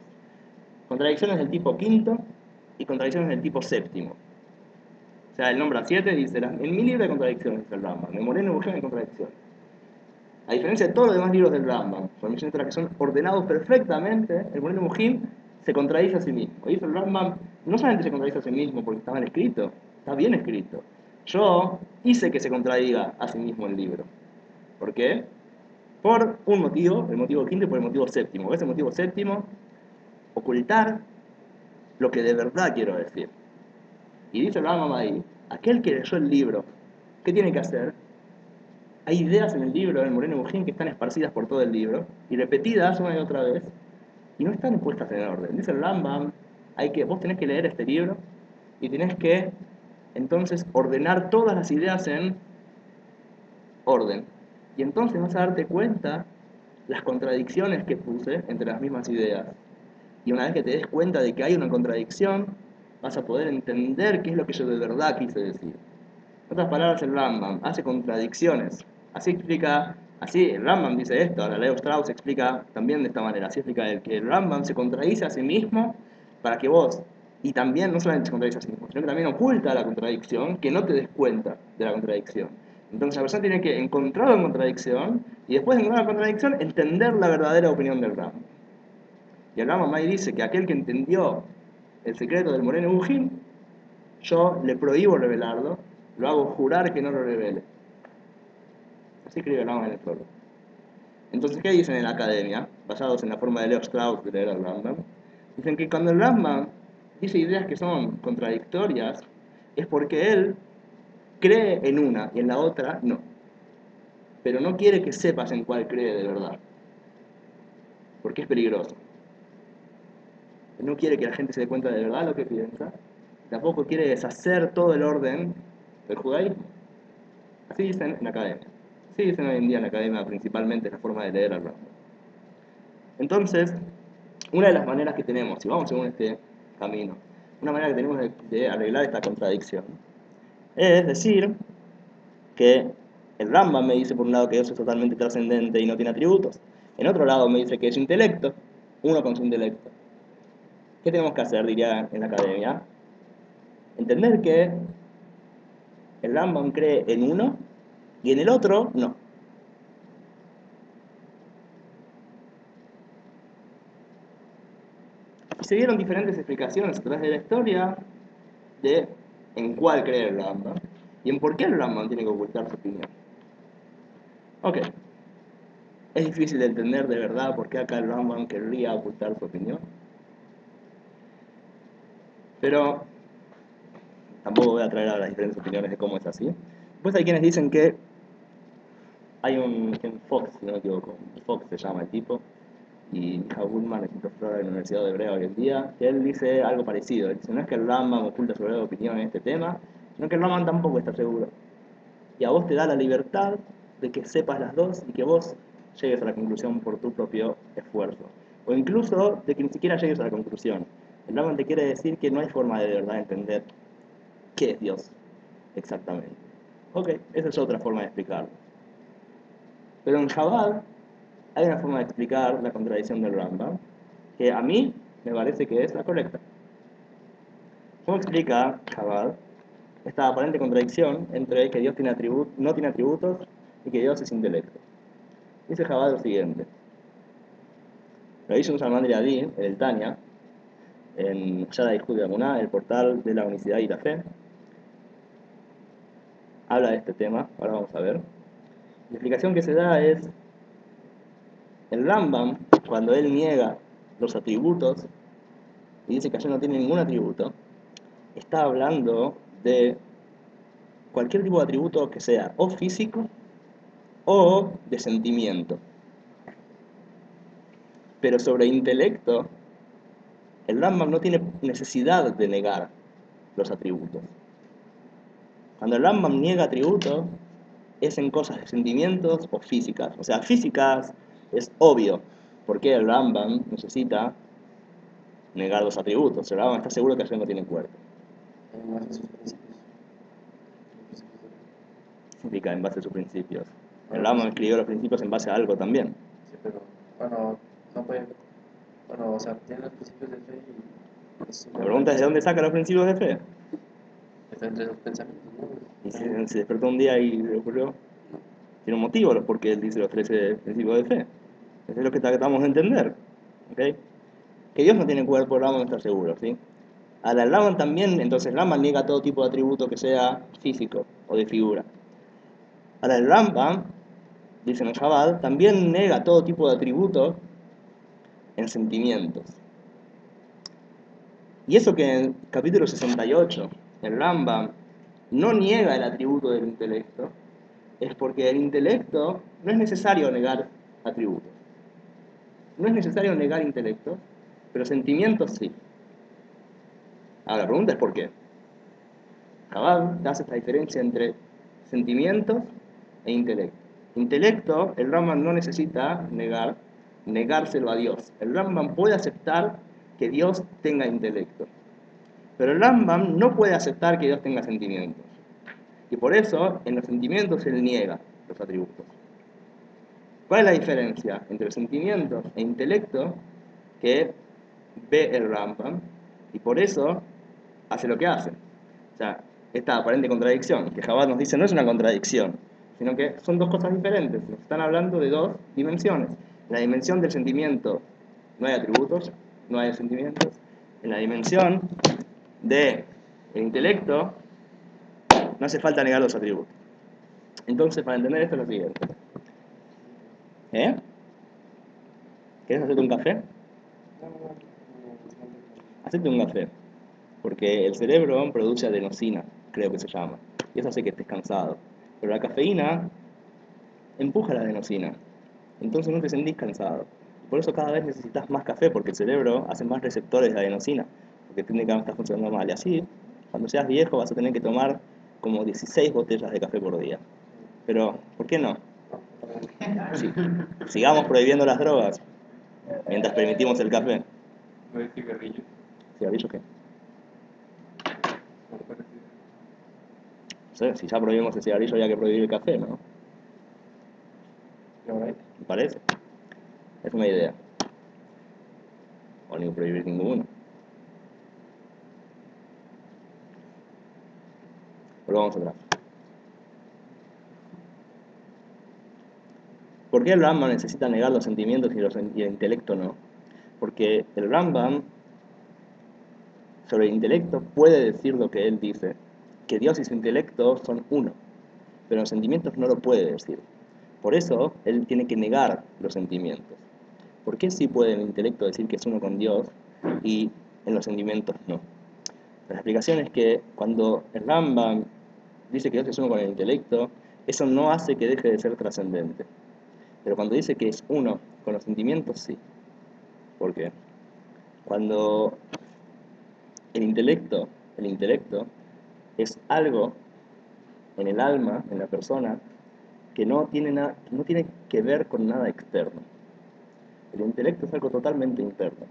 Contradicciones del tipo quinto y contradicciones del tipo séptimo. O sea, él nombra 7 y dice, en mi libro hay contradicciones, dice el Rambam. En Moreno Eugene hay contradicciones. A diferencia de todos los demás libros del Rambam, que son ordenados perfectamente, el Moreno Eugene se contradice a sí mismo. Y dice el Rambam, no solamente se contradice a sí mismo porque está mal escrito, está bien escrito. Yo hice que se contradiga a sí mismo el libro. ¿Por qué? Por un motivo, el motivo quinto y por el motivo séptimo. ¿Ves el motivo séptimo? Ocultar lo que de verdad quiero decir. Y dice el Rambam ahí, aquel que leyó el libro, ¿qué tiene que hacer? Hay ideas en el libro del Moreno Eugene que están esparcidas por todo el libro y repetidas una y otra vez y no están puestas en orden. Dice el Rambam, vos tenés que leer este libro y tenés que entonces ordenar todas las ideas en orden. Y entonces vas a darte cuenta las contradicciones que puse entre las mismas ideas. Y una vez que te des cuenta de que hay una contradicción, vas a poder entender qué es lo que yo de verdad quise decir. En otras palabras, el Rambam hace contradicciones. Así el Rambam dice esto, ahora Leo Strauss explica también de esta manera, así explica él, que el Rambam se contradice a sí mismo para que vos, y también no solamente se contradice a sí mismo, sino que también oculta la contradicción, que no te des cuenta de la contradicción. Entonces la persona tiene que encontrar la contradicción, y después de encontrar la contradicción, entender la verdadera opinión del Rambam. Y el Rambam ahí dice que aquel que entendió el secreto del Moreno Eugene, yo le prohíbo revelarlo, lo hago jurar que no lo revele. Así escribe el Rambam en el prólogo. Entonces, ¿qué dicen en la academia? Basados en la forma de Leo Strauss de leer al Rambam. Dicen que cuando el Rambam dice ideas que son contradictorias, es porque él cree en una y en la otra no. Pero no quiere que sepas en cuál cree de verdad. Porque es peligroso. Él no quiere que la gente se dé cuenta de verdad lo que piensa. Tampoco quiere deshacer todo el orden del judaísmo. Así dicen en la academia. Así dicen hoy en día en la academia, principalmente la forma de leer al Rambam. Entonces, una de las maneras que tenemos, si vamos según este camino, una manera que tenemos de arreglar esta contradicción, es decir que el Rambam me dice por un lado que Dios es totalmente trascendente y no tiene atributos, en otro lado me dice que es intelecto, uno con su intelecto. ¿Qué tenemos que hacer, diría en la academia? Entender que el Rambam cree en uno y en el otro no. Y se dieron diferentes explicaciones a través de la historia de en cuál cree el Rambam y en por qué el Rambam tiene que ocultar su opinión. Ok, es difícil de entender de verdad por qué acá el Rambam querría ocultar su opinión, pero tampoco voy a traer a las diferentes opiniones de cómo es así. Después hay quienes dicen que hay un Fox, si no me equivoco, Fox se llama el tipo, y Hagulman es un profesor de la Universidad de Hebrea hoy en día, que él dice algo parecido. Él dice, no es que el Rambam oculta su verdadera opinión en este tema, sino que el Rambam tampoco está seguro. Y a vos te da la libertad de que sepas las dos y que vos llegues a la conclusión por tu propio esfuerzo. O incluso de que ni siquiera llegues a la conclusión. El Rambam te quiere decir que no hay forma de verdad entender qué es Dios exactamente. Ok, esa es otra forma de explicarlo. Pero en Chabad hay una forma de explicar la contradicción del Rambam que a mí me parece que es la correcta. ¿Cómo explica Chabad esta aparente contradicción entre que Dios no tiene atributos y que Dios es intelecto? Dice Chabad lo siguiente: Rabbi Salman de Adi, en el Tania, en Yada y Judea Muná, el portal de la unicidad y la fe, habla de este tema. Ahora vamos a ver. La explicación que se da es, el Rambam, cuando él niega los atributos y dice que Hashem no tiene ningún atributo, está hablando de cualquier tipo de atributo que sea o físico o de sentimiento. Pero sobre intelecto, el Rambam no tiene necesidad de negar los atributos. Cuando el Rambam niega atributos, es en cosas de sentimientos o físicas. O sea, físicas es obvio, porque el Rambam necesita negar los atributos. El Rambam está seguro que Hashem no tiene cuerpo. En base a sus principios. Significa en base a sus principios. El Rambam escribió los principios en base a algo también. Sí, pero bueno, no puede. Bueno, o sea, tiene los principios de fe y. La pregunta es: ¿de dónde saca los principios de fe? Está entre sus pensamientos, ¿no? Y se despertó un día y le ocurrió. Tiene un motivo porque él dice los 13 principios de fe. Eso es lo que tratamos de entender. ¿Okay? Que Dios no tiene cuerpo, el Rambam está seguro, ¿sí? Ahora, el Rambam también, entonces el Rambam niega todo tipo de atributo que sea físico o de figura. Ahora, el Rambam, dice en el Chabad, también nega todo tipo de atributo en sentimientos. Y eso que en el capítulo 68, el Rambam no niega el atributo del intelecto, es porque el intelecto no es necesario negar atributos. No es necesario negar intelecto, pero sentimientos sí. Ahora, la pregunta es ¿por qué? Chabad hace esta diferencia entre sentimientos e intelecto. Intelecto, el Rambam no necesita negárselo a Dios. El Rambam puede aceptar que Dios tenga intelecto. Pero el Rambam no puede aceptar que Dios tenga sentimientos. Y por eso, en los sentimientos él niega los atributos. ¿Cuál es la diferencia entre sentimientos e intelecto que ve el Rambam? Y por eso hace lo que hace. O sea, esta aparente contradicción, que Chabad nos dice no es una contradicción, sino que son dos cosas diferentes. Nos están hablando de dos dimensiones. En la dimensión del sentimiento no hay atributos, no hay sentimientos. En la dimensión del intelecto no hace falta negar los atributos. Entonces, para entender esto es lo siguiente. ¿Quieres hacerte un café? Hacete un café. Porque el cerebro produce adenosina, creo que se llama. Y eso hace que estés cansado. Pero la cafeína empuja la adenosina. Entonces no te sentís cansado. Por eso cada vez necesitas más café, porque el cerebro hace más receptores de adenosina. Porque técnicamente está funcionando mal. Y así, cuando seas viejo, vas a tener que tomar como 16 botellas de café por día. Pero, ¿por qué no? Sí. Sigamos prohibiendo las drogas mientras permitimos el café. No hay cigarrillos. ¿Cigarrillos qué? No parece. No sé, si ya prohibimos el cigarrillo, había que prohibir el café, ¿no? ¿Me parece? Es una idea. O ni prohibir ninguno. Volvamos atrás. ¿Por qué el Rambam necesita negar los sentimientos y el intelecto no? Porque el Rambam, sobre el intelecto, puede decir lo que él dice, que Dios y su intelecto son uno, pero los sentimientos no lo puede decir. Por eso, él tiene que negar los sentimientos. ¿Por qué sí puede el intelecto decir que es uno con Dios y en los sentimientos no? La explicación es que cuando el Rambam dice que Dios es uno con el intelecto, eso no hace que deje de ser trascendente. Pero cuando dice que es uno con los sentimientos, sí. ¿Por qué? Cuando el intelecto es algo en el alma, en la persona, que no tiene que ver con nada externo. El intelecto es algo totalmente interno.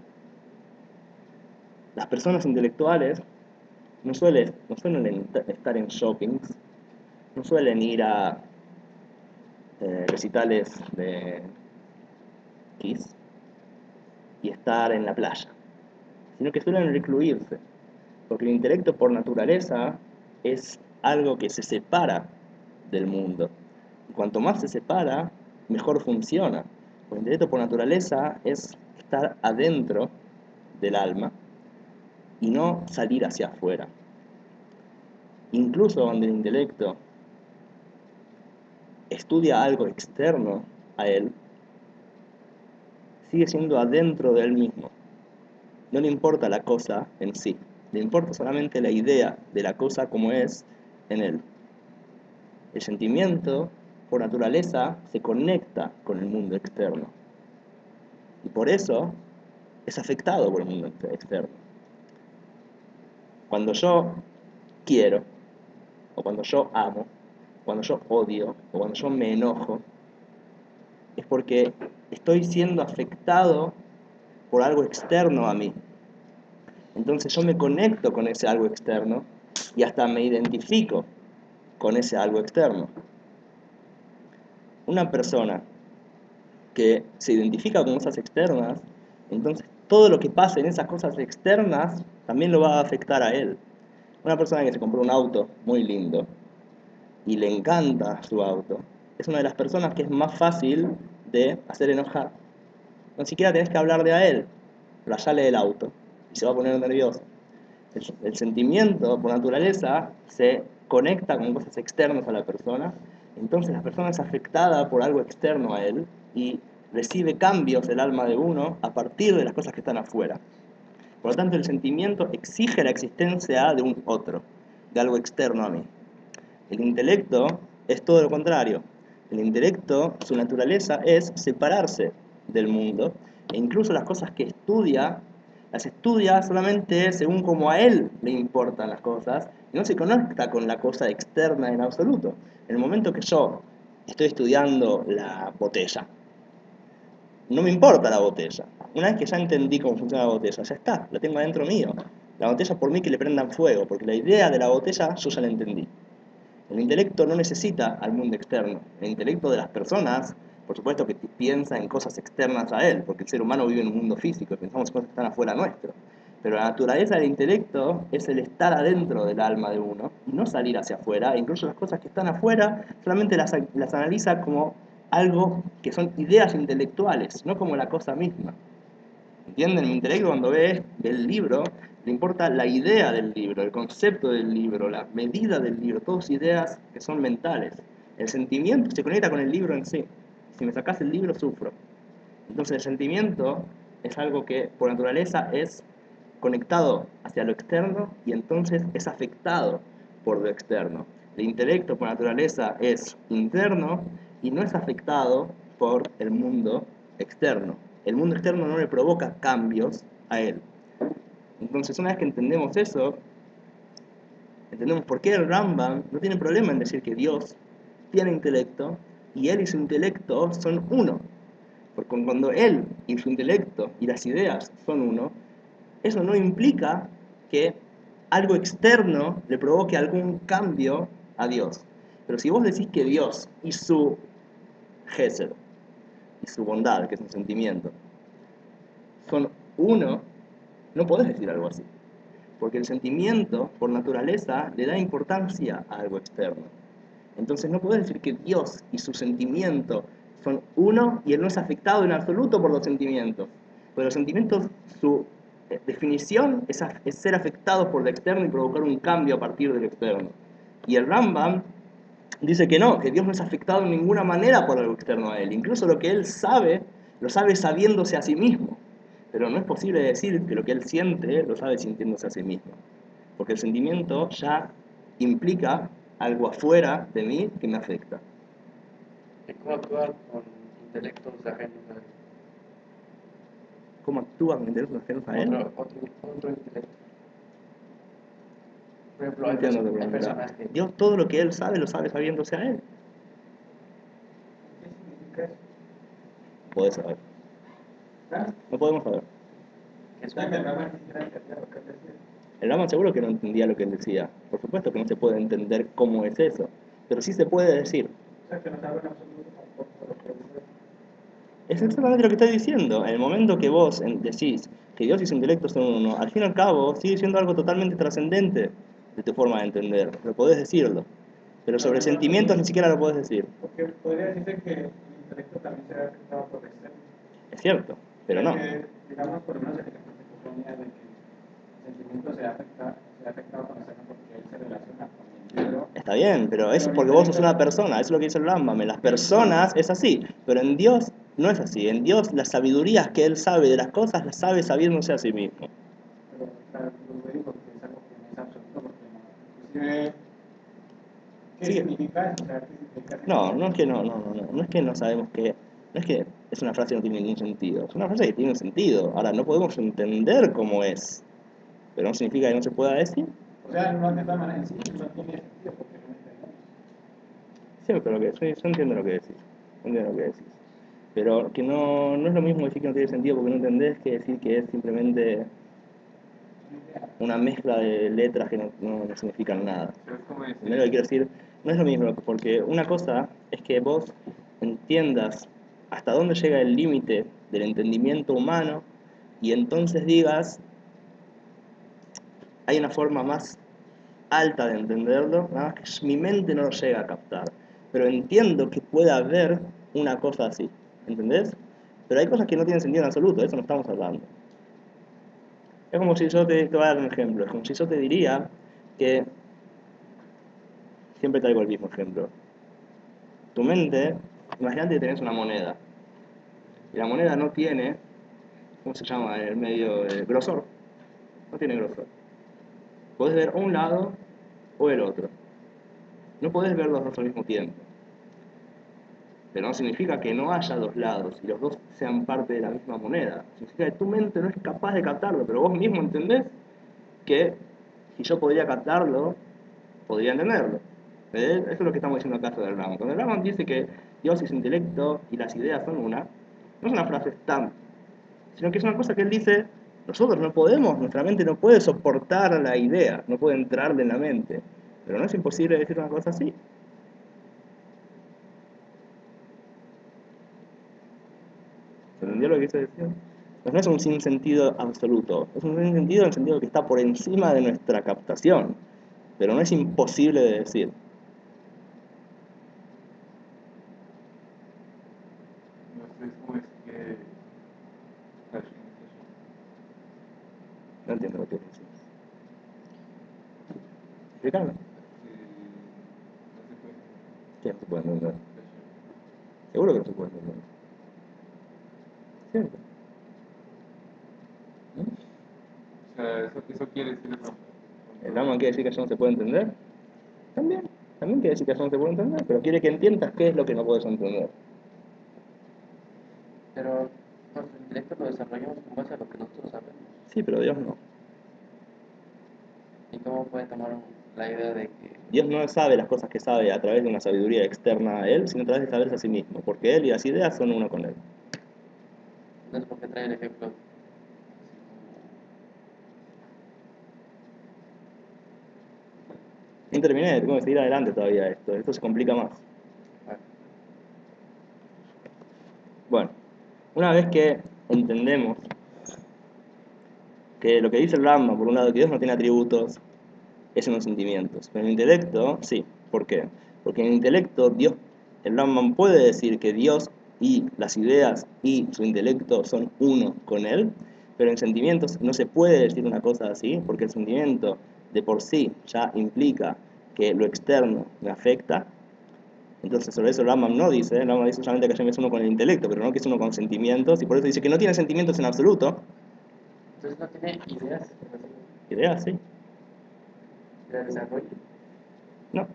Las personas intelectuales no suelen estar en shoppings, no suelen ir a recitales de Kiss y estar en la playa, sino que suelen recluirse, porque el intelecto por naturaleza es algo que se separa del mundo. Y cuanto más se separa, mejor funciona. Porque el intelecto por naturaleza es estar adentro del alma y no salir hacia afuera. Incluso cuando el intelecto estudia algo externo a él, sigue siendo adentro de él mismo. No le importa la cosa en sí, le importa solamente la idea de la cosa como es en él. El sentimiento, por naturaleza, se conecta con el mundo externo. Y por eso es afectado por el mundo externo. Cuando yo quiero, o cuando yo amo, cuando yo odio, o cuando yo me enojo, es porque estoy siendo afectado por algo externo a mí. Entonces yo me conecto con ese algo externo y hasta me identifico con ese algo externo. Una persona que se identifica con cosas externas, entonces todo lo que pase en esas cosas externas también lo va a afectar a él. Una persona que se compró un auto muy lindo y le encanta su auto, es una de las personas que es más fácil de hacer enojar. No siquiera tenés que hablar de a él, rayale del auto y se va a poner nervioso. El sentimiento, por naturaleza, se conecta con cosas externas a la persona, entonces la persona es afectada por algo externo a él y recibe cambios del alma de uno a partir de las cosas que están afuera. Por lo tanto, el sentimiento exige la existencia de un otro, de algo externo a mí. El intelecto es todo lo contrario. El intelecto, su naturaleza es separarse del mundo, e incluso las cosas que estudia, las estudia solamente según como a él le importan las cosas, y no se conecta con la cosa externa en absoluto. En el momento que yo estoy estudiando la botella, no me importa la botella. Una vez que ya entendí cómo funciona la botella, ya está, la tengo adentro mío. La botella por mí que le prendan fuego, porque la idea de la botella yo ya la entendí. El intelecto no necesita al mundo externo. El intelecto de las personas, por supuesto que piensa en cosas externas a él, porque el ser humano vive en un mundo físico y pensamos en cosas que están afuera nuestro. Pero la naturaleza del intelecto es el estar adentro del alma de uno y no salir hacia afuera. E incluso las cosas que están afuera solamente las analiza como algo que son ideas intelectuales, no como la cosa misma. ¿Entienden? Mi intelecto cuando ve el libro, le importa la idea del libro, el concepto del libro, la medida del libro, todas ideas que son mentales. El sentimiento se conecta con el libro en sí. Si me sacas el libro, sufro. Entonces el sentimiento es algo que por naturaleza es conectado hacia lo externo y entonces es afectado por lo externo. El intelecto por naturaleza es interno y no es afectado por el mundo externo. El mundo externo no le provoca cambios a él. Entonces, una vez que entendemos eso, entendemos por qué el Rambam no tiene problema en decir que Dios tiene intelecto y él y su intelecto son uno. Porque cuando él y su intelecto y las ideas son uno, eso no implica que algo externo le provoque algún cambio a Dios. Pero si vos decís que Dios y su gesed y su bondad, que es un sentimiento, son uno, no podés decir algo así. Porque el sentimiento, por naturaleza, le da importancia a algo externo. Entonces no podés decir que Dios y su sentimiento son uno y él no es afectado en absoluto por los sentimientos. Porque los sentimientos, su definición es ser afectados por lo externo y provocar un cambio a partir del externo. Y el Rambam dice que no, que Dios no es afectado en ninguna manera por algo externo a él. Incluso lo que él sabe, lo sabe sabiéndose a sí mismo. Pero no es posible decir que lo que él siente, lo sabe sintiéndose a sí mismo. Porque el sentimiento ya implica algo afuera de mí que me afecta. ¿Y cómo actuar con intelectos ajenos a él? ¿Cómo actúa con intelectos ajenos a él? Otro intelecto. Por ejemplo, No hay, entiendo tu hay pregunta. personas que... Dios todo lo que él sabe, lo sabe sabiéndose a él. ¿Qué significa eso? Podés saber. ¿Ah? No podemos saber. que es O sea, que el Rama ni siquiera entendía lo que él decía. El Rama seguro que no entendía lo que él decía. Por supuesto que no se puede entender cómo es eso. Pero sí se puede decir. O sea, que no sabe en absoluto tampoco lo que él dice. Es exactamente lo que estoy diciendo. En el momento que vos decís que Dios y su intelecto son uno, al fin y al cabo sigue siendo algo totalmente trascendente de tu forma de entender. Pero podés decirlo. Pero sobre sentimientos ni siquiera lo podés decir. Porque podría decirse que el intelecto también será afectado por el externo. Es cierto, pero no. Que digamos, por lo menos el ejemplo que tú ponías de que el sentimiento se ha afectado con la persona porque él se relaciona con el libro. Está bien, pero eso es porque vos sos una persona, eso es lo que dice el Rambam. En las personas es así, pero en Dios no es así. En Dios las sabidurías que Él sabe de las cosas las sabe sabiéndose a sí mismo. Pero claro, lo digo porque es algo que no es absoluto, porque inclusive, ¿qué Sí. significa? O sea, ¿qué significa? No es que no es que no sabemos que, no es que es una frase que no tiene ningún sentido, es una frase que tiene un sentido. Ahora, no podemos entender cómo es, pero no significa que no se pueda decir. O sea, no, de todas maneras, sí, no tiene sentido porque no entendemos. Sí, pero yo entiendo lo que decís, entiendo lo que decís. Pero que no es lo mismo decir que no tiene sentido porque no entendés que decir que es simplemente una mezcla de letras que no significan nada. Pero es como ¿Entendés lo que quiero decir? No es lo mismo, porque una cosa es que vos entiendas hasta dónde llega el límite del entendimiento humano y entonces digas, hay una forma más alta de entenderlo, nada más que mi mente no lo llega a captar. Pero entiendo que puede haber una cosa así, ¿entendés? Pero hay cosas que no tienen sentido en absoluto, de eso no estamos hablando. Es como si yo te voy a dar un ejemplo, es como si yo te diría que, siempre traigo el mismo ejemplo, tu mente, imagínate que tenés una moneda, y la moneda no tiene, ¿cómo se llama? En el medio, grosor, no tiene grosor. Podés ver un lado o el otro, no podés ver los dos al mismo tiempo. Pero no significa que no haya dos lados y los dos sean parte de la misma moneda. Significa que tu mente no es capaz de captarlo, pero vos mismo entendés que si yo podría captarlo, podría entenderlo. Eso es lo que estamos diciendo acá sobre el Rambam. Cuando el Rambam dice que Dios y su intelecto y las ideas son una, no es una frase estándar, sino que es una cosa que él dice, nosotros no podemos, nuestra mente no puede soportar la idea, no puede entrarle en la mente. Pero no es imposible decir una cosa así. ¿Se entendió lo que quise decir? Pues no es un sinsentido absoluto, es un sinsentido en el sentido que está por encima de nuestra captación, pero no es imposible de decir. no sé cómo es que No entiendo lo que decís. Explícame. no se puede. ¿Qué no se puede entender? Seguro que no se puede entender. Siempre. ¿No? O sea, eso quiere decir ¿El Rambam quiere decir que eso no se puede entender? También. También quiere decir que eso no se puede entender, pero quiere que entiendas qué es lo que no puedes entender. Pero nuestro intelecto lo desarrollamos con base a lo que nosotros sabemos. Sí, pero Dios no. ¿Y cómo puede tomar la idea de que Dios no sabe las cosas que sabe a través de una sabiduría externa a Él, sino a través de saberse a sí mismo, porque Él y las ideas son uno con Él. no es porque trae el ejemplo así No terminé, tengo que seguir adelante todavía esto se complica más. como, Bueno, una vez que entendemos que lo que dice el Rambam, por un lado, que Dios no tiene atributos, es en los sentimientos. Pero en el intelecto, sí. ¿Por qué? Porque en el intelecto, el Rambam puede decir que Dios y las ideas y su intelecto son uno con Él, pero en sentimientos no se puede decir una cosa así, porque el sentimiento de por sí ya implica que lo externo me afecta. Entonces, sobre eso el Rambam dice solamente que Hashem es uno con el intelecto, pero no que es uno con sentimientos, y por eso dice que no tiene sentimientos en absoluto. entonces no tiene ideas, Ideas, sí. de desarrollo, No,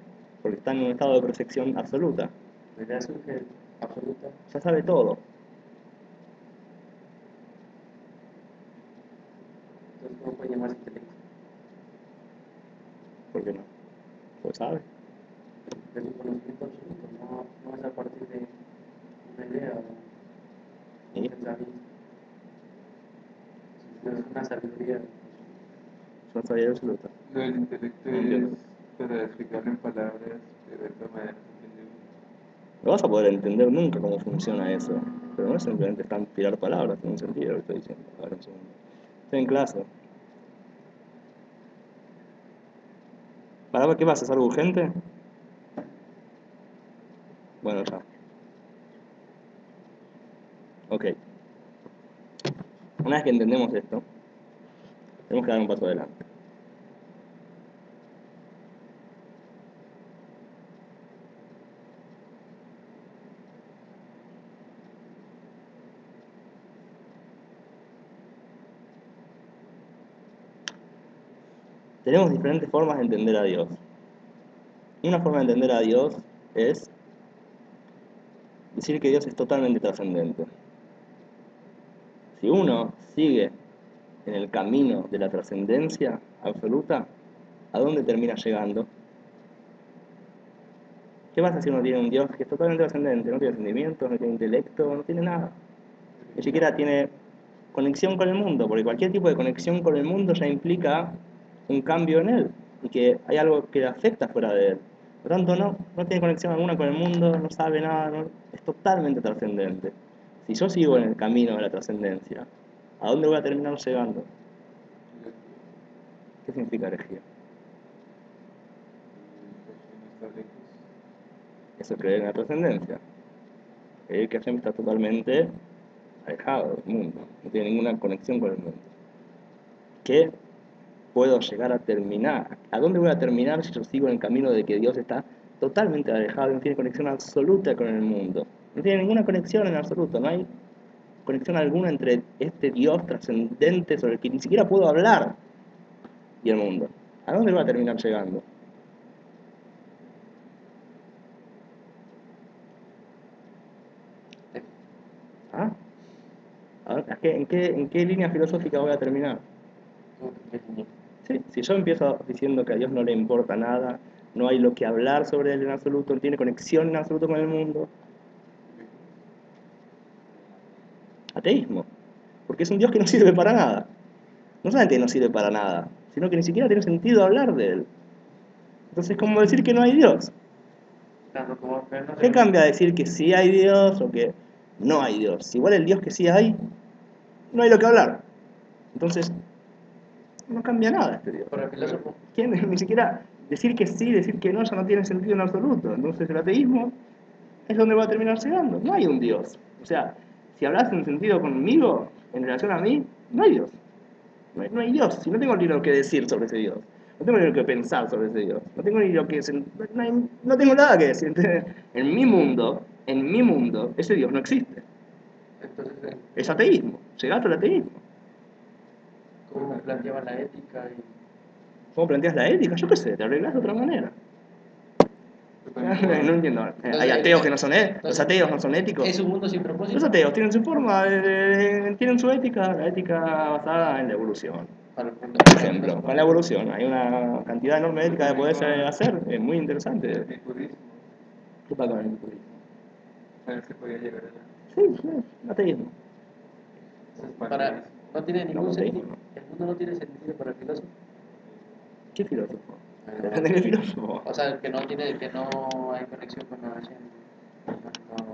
porque está en un estado de perfección absoluta. la idea surge absoluta, Ya sabe todo. entonces cómo puede llamarse intelecto, ¿Por qué no? Pues sabe. es un conocimiento absoluto, no es a partir de una idea o un ¿Sí? pensamiento, sino es una sabiduría. Es una sabiduría absoluta. lo del intelecto No entiendo. es para explicarlo en palabras, pero de todas maneras entendible. No vas a poder entender nunca cómo funciona eso. Pero no es simplemente tirar palabras, tiene un sentido lo que estoy diciendo. A ver, un segundo. Estoy en clase. ¿Para qué vas? ¿Es algo urgente? Bueno, ya. Ok. Una vez que entendemos esto, tenemos que dar un paso adelante. Tenemos diferentes formas de entender a Dios. Una forma de entender a Dios es decir que Dios es totalmente trascendente. Si uno sigue en el camino de la trascendencia absoluta, ¿a dónde termina llegando? ¿Qué pasa si uno tiene un Dios que es totalmente trascendente? No tiene sentimientos, no tiene intelecto, no tiene nada. Ni siquiera tiene conexión con el mundo, porque cualquier tipo de conexión con el mundo ya implica un cambio en él, y que hay algo que le afecta fuera de él. Por lo tanto, no tiene conexión alguna con el mundo, no sabe nada, es totalmente trascendente. Si yo sigo en el camino de la trascendencia, ¿a dónde voy a terminar llegando? ¿Qué significa herejía? Eso es creer en la trascendencia. Creer que Hashem está totalmente alejado del mundo, no tiene ninguna conexión con el mundo. ¿Qué puedo llegar a terminar? ¿A dónde voy a terminar si yo sigo en el camino de que Dios está totalmente alejado y no tiene conexión absoluta con el mundo? No tiene ninguna conexión en absoluto, no hay conexión alguna entre este Dios trascendente sobre el que ni siquiera puedo hablar y el mundo. ¿A dónde voy a terminar llegando? ¿Ah? ¿En qué línea filosófica voy a terminar? Sí, si yo empiezo diciendo que a Dios no le importa nada, no hay lo que hablar sobre él en absoluto, no tiene conexión en absoluto con el mundo, ateísmo, porque es un Dios que no sirve para nada. No solamente no sirve para nada, sino que ni siquiera tiene sentido hablar de él. Entonces, ¿cómo decir que no hay Dios? ¿Qué cambia decir que sí hay Dios o que no hay Dios? Si igual el Dios que sí hay, no hay lo que hablar. Entonces, no cambia nada este Dios. Para el filósofo, Ni siquiera decir que sí, decir que no, ya no tiene sentido en absoluto. Entonces el ateísmo es donde va a terminar llegando. No hay un Dios. O sea, si hablas en sentido conmigo, en relación a mí, no hay Dios. No hay Dios. Si no tengo ni lo que decir sobre ese Dios. No tengo ni lo que pensar sobre ese Dios. No tengo ni lo que... no tengo nada que decir. Entonces, en mi mundo, ese Dios no existe. entonces, Es ateísmo. Llegaste al ateísmo. ¿cómo planteaban la ética? ¿Cómo planteas la ética? Yo qué sé, te arreglás de otra manera. No entiendo. Hay ateos que no son éticos. Los ateos no son éticos. ¿Es un mundo sin propósito? Los ateos tienen su forma, tienen su ética, la ética basada en la evolución. Para el mundo, Por ejemplo, con la evolución hay una cantidad enorme de ética que podés hacer, es muy interesante. El epicurismo, ¿Qué pasa con el epicurismo? ¿sabes que podía llegar allá? Sí, ateísmo. para, no tiene ningún No, sentido. ateísmo. El mundo no tiene sentido para el filósofo. ¿Qué filósofo? Depende del filósofo. O sea, que no hay conexión con la Hashem.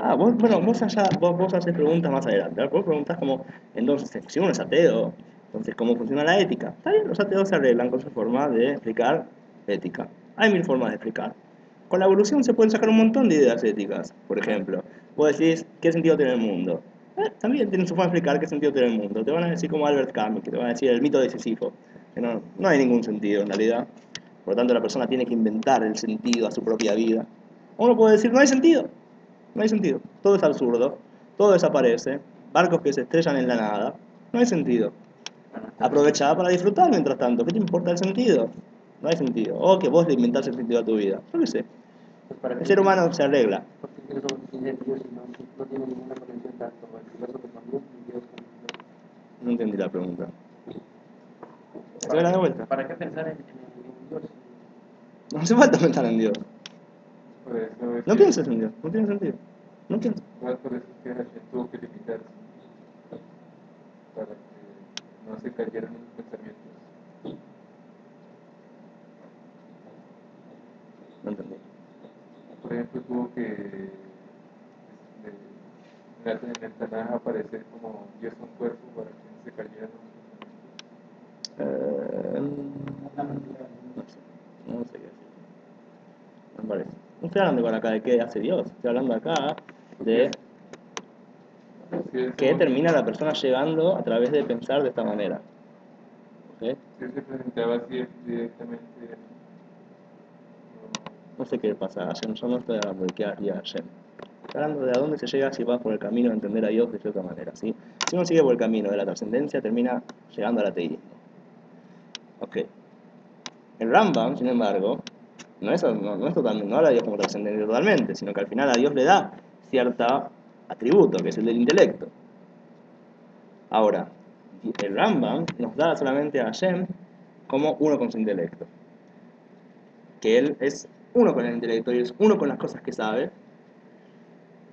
Ah, vos haces preguntas más adelante. Vos preguntás como, entonces, si uno es ateo, entonces, ¿cómo funciona la ética? Está bien, los ateos se arreglan con su forma de explicar ética. Hay mil formas de explicar. Con la evolución se pueden sacar un montón de ideas éticas. Por ejemplo, vos decís, ¿qué sentido tiene el mundo? También tienen su forma de explicar qué sentido tiene el mundo. Te van a decir como Albert Camus, que te van a decir el mito de Sísifo, que no hay ningún sentido en realidad. Por lo tanto, la persona tiene que inventar el sentido a su propia vida. Uno puede decir, no hay sentido. No hay sentido. Todo es absurdo. Todo desaparece. Barcos que se estrellan en la nada. No hay sentido. Aprovechá para disfrutar mientras tanto. ¿Qué te importa el sentido? No hay sentido. O que vos le inventás el sentido a tu vida. Yo qué sé. El ser humano se arregla. Porque el filósofo tiene Dios y no tiene ninguna conexión tanto el filósofo con Dios ni Dios con Dios. No entendí la pregunta. Hacela de vuelta. ¿Para qué pensar en Dios? No hace falta pensar en Dios. Por eso es No que- pienses en Dios. No tiene sentido. No pienses. igual por eso es que Hashem tuvo que limitarse para que no se cayeran los pensamientos. No entendí. Por ejemplo, tuvo que en el Tanaj aparecer como Dios un cuerpo para que no se cayeran los pensamientos. No sé qué decir. Me parece. No estoy hablando con acá de qué hace Dios. Estoy hablando acá de... si él se que termina la persona llegando a través de pensar de esta manera. ¿Ok? si él se presentaba así directamente, No sé qué pasa, Hashem. Yo no estoy hablando de qué haría Hashem. Estoy hablando de a dónde se llega si va por el camino de entender a Dios de cierta manera. ¿Sí? Si uno sigue por el camino de la trascendencia, termina llegando al ateísmo. Ok. El Rambam, sin embargo, no es totalmente, no habla de Dios como trascendente totalmente, sino que al final a Dios le da cierto atributo, que es el del intelecto. Ahora, el Rambam nos da solamente a Hashem como uno con su intelecto. Que él es uno con el intelecto y es uno con las cosas que sabe.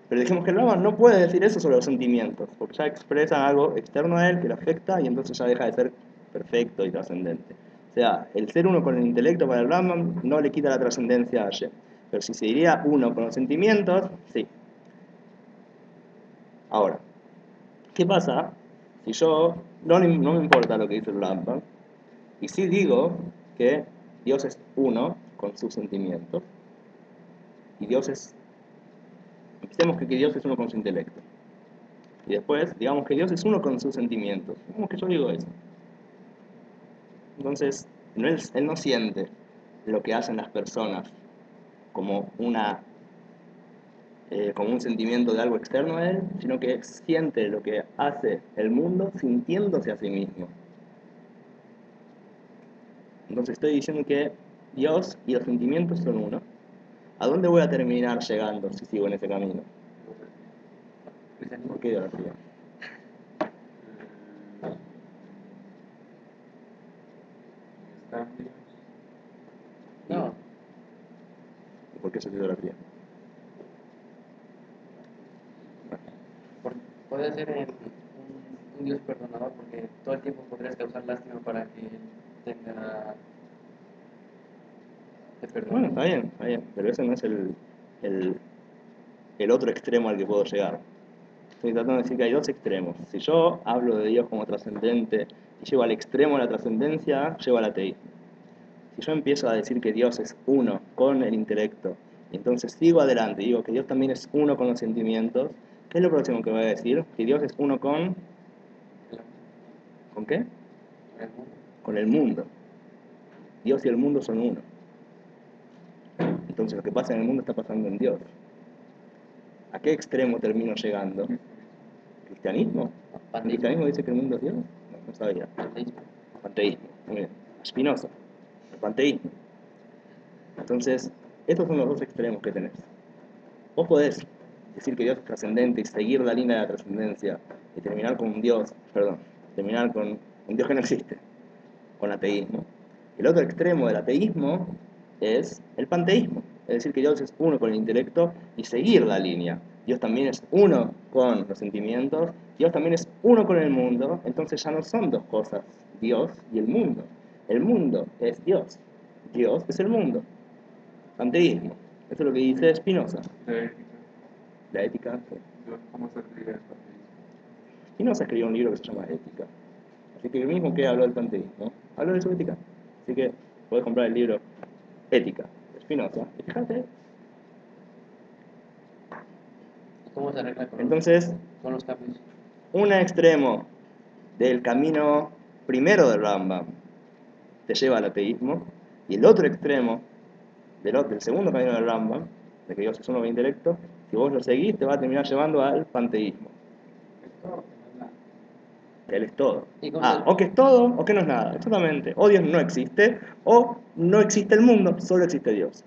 Pero dijimos que el Rambam no puede decir eso sobre los sentimientos, porque ya expresan algo externo a él que lo afecta y entonces ya deja de ser perfecto y trascendente. O sea, el ser uno con el intelecto para el Rambam no le quita la trascendencia a Hashem. Pero si se diría uno con los sentimientos, sí. Ahora, ¿qué pasa si yo no me importa lo que dice el Rambam y sí digo que Dios es uno con sus sentimientos y Dios es... Pensemos que Dios es uno con su intelecto. Y después, digamos que Dios es uno con sus sentimientos. Digamos que yo digo eso. Entonces, él no siente lo que hacen las personas como como un sentimiento de algo externo a él, sino que siente lo que hace el mundo sintiéndose a sí mismo. Entonces estoy diciendo que Dios y los sentimientos son uno. ¿A dónde voy a terminar llegando si sigo en ese camino? ¿Por qué ideología? cambios. No, ¿Y por qué eso es idolatría? puede ser un Dios perdonador porque todo el tiempo podrías causar lástima para que él tenga te Bueno, perdone. está bien, pero ese no es el otro extremo al que puedo llegar. Estoy tratando de decir que hay dos extremos. Si yo hablo de Dios como trascendente y llego al extremo de la trascendencia, llego al ateísmo. Si yo empiezo a decir que Dios es uno con el intelecto, y entonces sigo adelante y digo que Dios también es uno con los sentimientos, ¿qué es lo próximo que voy a decir? Que Dios es uno con... ¿Con qué? El mundo. Con el mundo. Dios y el mundo son uno. Entonces lo que pasa en el mundo está pasando en Dios. ¿A qué extremo termino llegando? ¿Cristianismo? ¿El cristianismo dice que el mundo es Dios? No sabía. Panteísmo. Muy bien. Spinoza. El panteísmo. Entonces, estos son los dos extremos que tenés. Vos podés decir que Dios es trascendente y seguir la línea de la trascendencia y terminar con un Dios, terminar con un Dios que no existe, con ateísmo. El otro extremo del ateísmo es el panteísmo, es decir, que Dios es uno con el intelecto y seguir la línea. Dios también es uno con los sentimientos, Dios también es uno con el mundo, entonces ya no son dos cosas, Dios y el mundo. El mundo es Dios, Dios es el mundo. Panteísmo, eso es lo que dice Spinoza. La ética. La ética. ¿Cómo se aplica el panteísmo? Spinoza escribió un libro que se llama Ética. Así que el mismo que habló del panteísmo, habló de su ética. Así que podés comprar el libro Ética de Spinoza y fíjate. ¿Y cómo se arregla Entonces, con los cambios? un extremo del camino primero del Rambam te lleva al ateísmo y el otro extremo del segundo camino del Rambam, de que Dios es uno con intelecto, si vos lo seguís te va a terminar llevando al panteísmo. Que Él es todo. ¿Y cómo O que es todo o que no es nada, exactamente. O Dios no existe o no existe el mundo, solo existe Dios.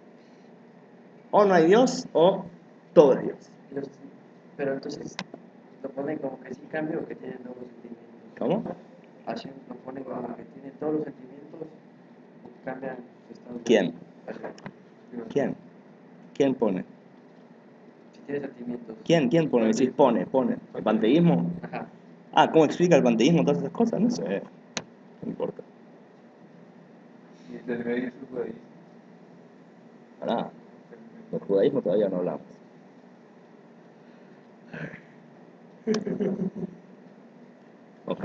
O no hay Dios o todo es Dios. los- pero entonces lo ponen como que sí cambia o que tiene todos los sentimientos. ¿Cómo? Hashem lo pone como que tiene todos los sentimientos o cambian su estado. ¿Quién? Hashem. ¿Quién? ¿Quién pone? Si tiene sentimientos. ¿Quién pone? Decís pone. ¿El panteísmo? Ajá. ¿Cómo explica el panteísmo todas esas cosas? No sé. No importa. Y del medio su judaísmo. Pará. Del judaísmo todavía no hablamos. Ok.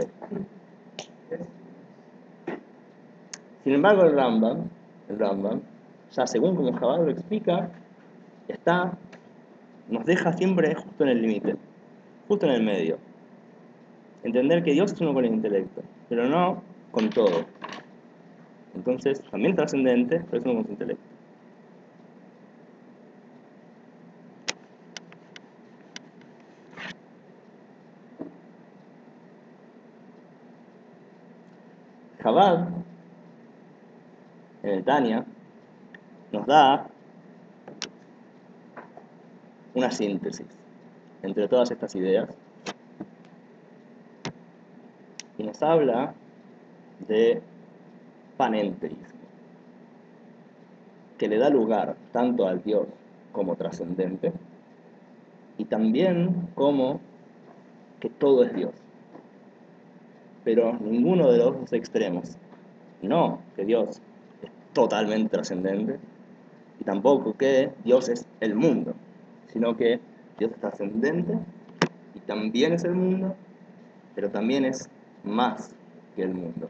Sin embargo, el Rambam, ya según como Chabad lo explica, nos deja siempre justo en el límite, justo en el medio. entender que Dios es uno con el intelecto, pero no con todo. Entonces, también es trascendente, pero es uno con su intelecto. Chabad, en el Tanya, nos da una síntesis entre todas estas ideas y nos habla de panenteísmo, que le da lugar tanto al Dios como trascendente y también como que todo es Dios, pero ninguno de los dos extremos. No que Dios es totalmente trascendente y tampoco que Dios es el mundo, sino que Dios es trascendente y también es el mundo, pero también es más que el mundo.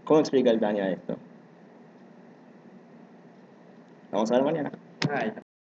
¿Cómo explica el Tanya esto? Vamos a ver mañana. Ah, ya.